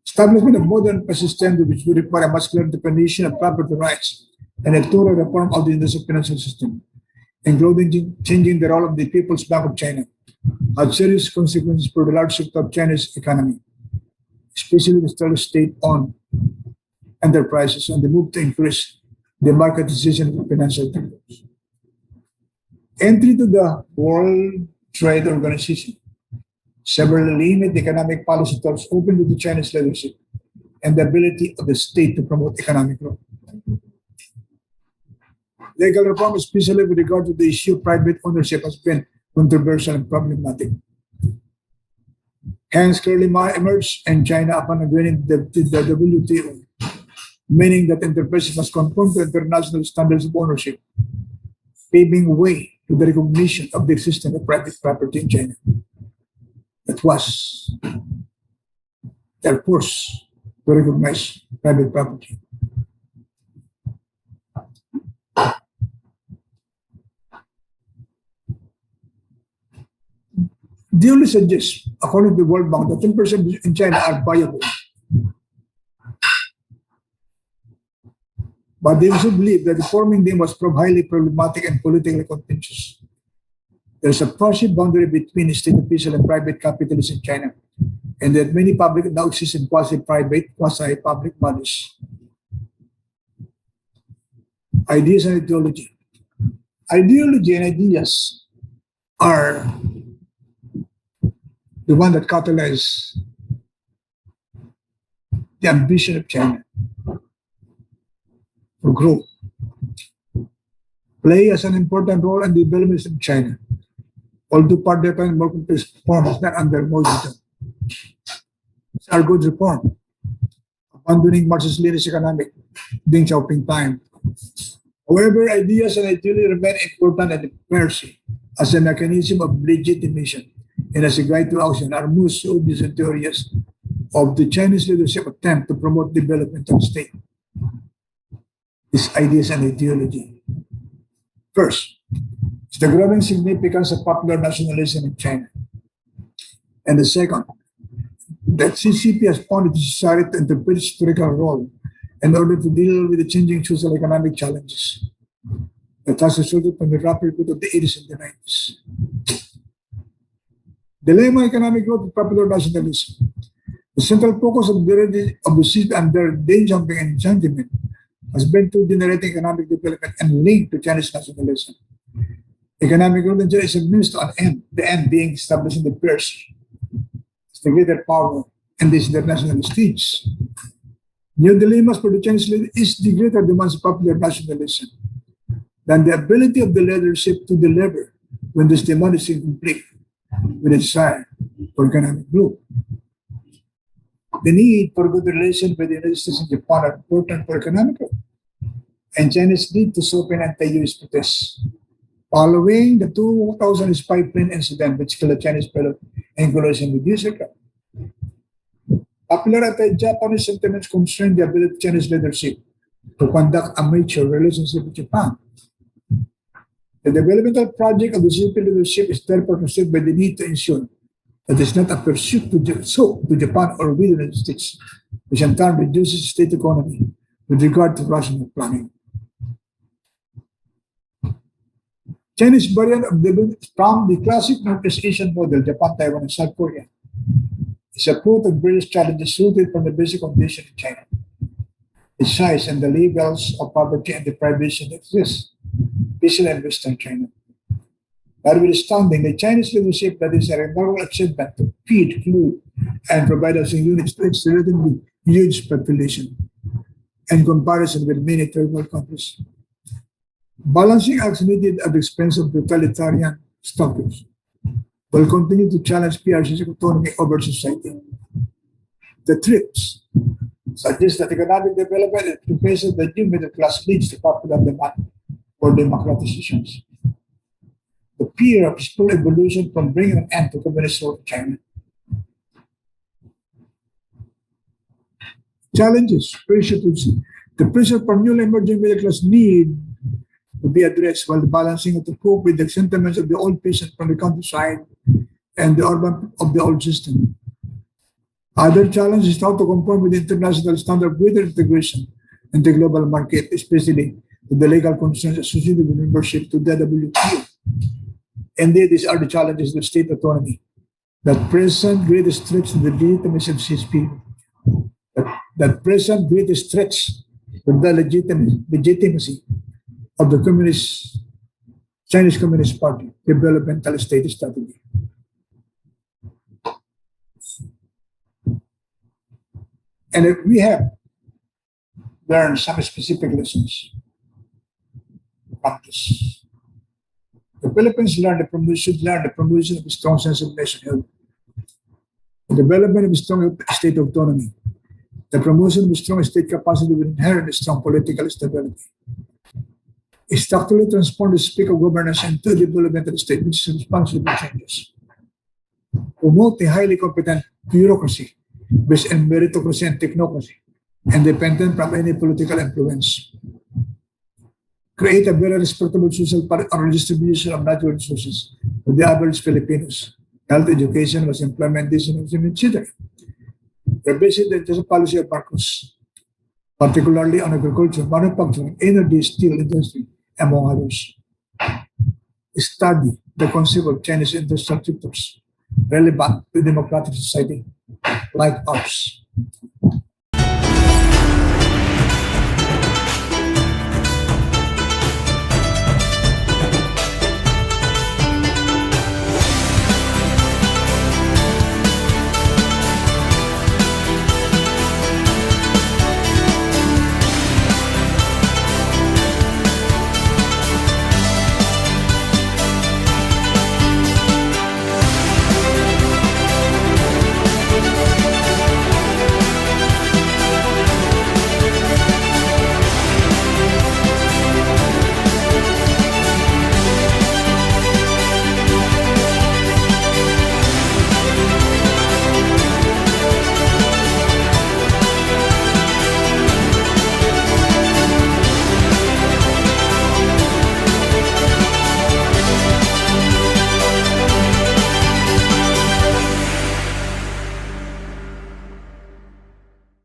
Establishment of modern systems which would require a much clearer definition of property rights and a thorough reform of the industrial financial system, including changing the role of the People's Bank of China, had serious consequences for the large sector of China's economy, especially the still state-owned enterprises and the move to increase the marketization of financial sectors. Entry to the World Trade Organization several limit economic policy tools open to the Chinese leadership and the ability of the state to promote economic growth. Legal reform, especially with regard to the issue of private ownership, has been controversial and problematic. Hence, clearly emerged in China upon agreeing the WTO, meaning that enterprises must conform to international standards of ownership, paving way to the recognition of the existence of private property in China. That was their force to recognize private property. They only suggest, according to the World Bank, that 10% in China are viable. But they also believe that reforming them was highly problematic and politically contentious. There's a partial boundary between state official and private capitalists in China, and that many public now exist in quasi-private, quasi-public models. Ideas and ideology. Ideology and ideas are the one that catalyze the ambition of China for growth, play as an important role in the development of China, although part of the more complex form is not under more detail. These are good reform, abandoning Marxist-Leninist economic Deng Xiaoping time. However, ideas and ideology remain important and mercy as a mechanism of legitimation and as a guide to action are most obvious and theories of the Chinese leadership attempt to promote development of the state. These ideas and ideology. First, is the growing significance of popular nationalism in China. And the second, that CCP has found it necessary to interpret its historical role in order to deal with the changing social economic challenges that has resulted from the rapid growth of the 80s and the 90s. Dilemma economic growth with popular nationalism. The central focus of the CCP under Deng Xiaoping and sentiment has been to generate economic development and link to Chinese nationalism. Economic growth in China is a means to an end, the end being establishing the purse as the greater power in this international stage. New dilemmas for the Chinese leader is the greater demands of popular nationalism than the ability of the leadership to deliver when this demand is incomplete with a desire for economic growth. The need for good relations with the United States and Japan are important for economic growth, and China's need to soften anti-US protests. Following the 2000 spy plane incident which killed a Chinese pilot in collision with US aircraft, popular anti-Japanese sentiments concern the ability of Chinese leadership to conduct a mature relationship with Japan. The developmental project of the CCP leadership is therefore considered by the need to ensure that it's not a pursuit to Japan or with the United States, which in turn reduces state economy with regard to rational planning. Chinese variant of from the classic Northeast Asian model, Japan, Taiwan, and South Korea, is a fruit of various challenges rooted from the basic condition in China, the size and the levels of poverty and deprivation that exist, especially in Western China. Notwithstanding, the Chinese leadership that is a remarkable achievement to feed, clothe, and provide housing units to its relatively huge population in comparison with many third world countries. Balancing acts needed at the expense of totalitarian structures will continue to challenge PRC's autonomy over society. The TRIPS, suggests that economic development and preparation of the new middle class leads to popular demand for democratic decisions. The fear of slow evolution from bringing an end to communist rule in China. Challenges, pressure to see. The pressure from newly emerging middle class need to be addressed while balancing to cope with the sentiments of the old peasant from the countryside and the urban of the old system. Other challenge is how to conform with the international standard of greater integration in the global market, especially with the legal concerns associated with membership to the WTO. Indeed, these are the challenges of state autonomy that present greatest threats to the legitimacy of CSP. That present greatest threats to the legitimacy of the Chinese Communist Party developmental state strategy. And if we have learned some specific lessons from this, the Philippines should learn the promotion of a strong sense of nationhood, the development of a strong state autonomy, the promotion of a strong state capacity with inherent strong political stability. Structurally transform the speak of governance into a developmental state which is responsible to changes. Promote a highly competent bureaucracy based on meritocracy and technocracy, independent from any political influence. Create a very respectable social redistribution of natural resources for the average Filipinos. Health, education, was employment, decent, etc. Revisit the industrial policy of Marcos, particularly on agriculture, manufacturing, energy, steel industry, among others. Study the concept of Chinese industrial sectors relevant to democratic society like ours.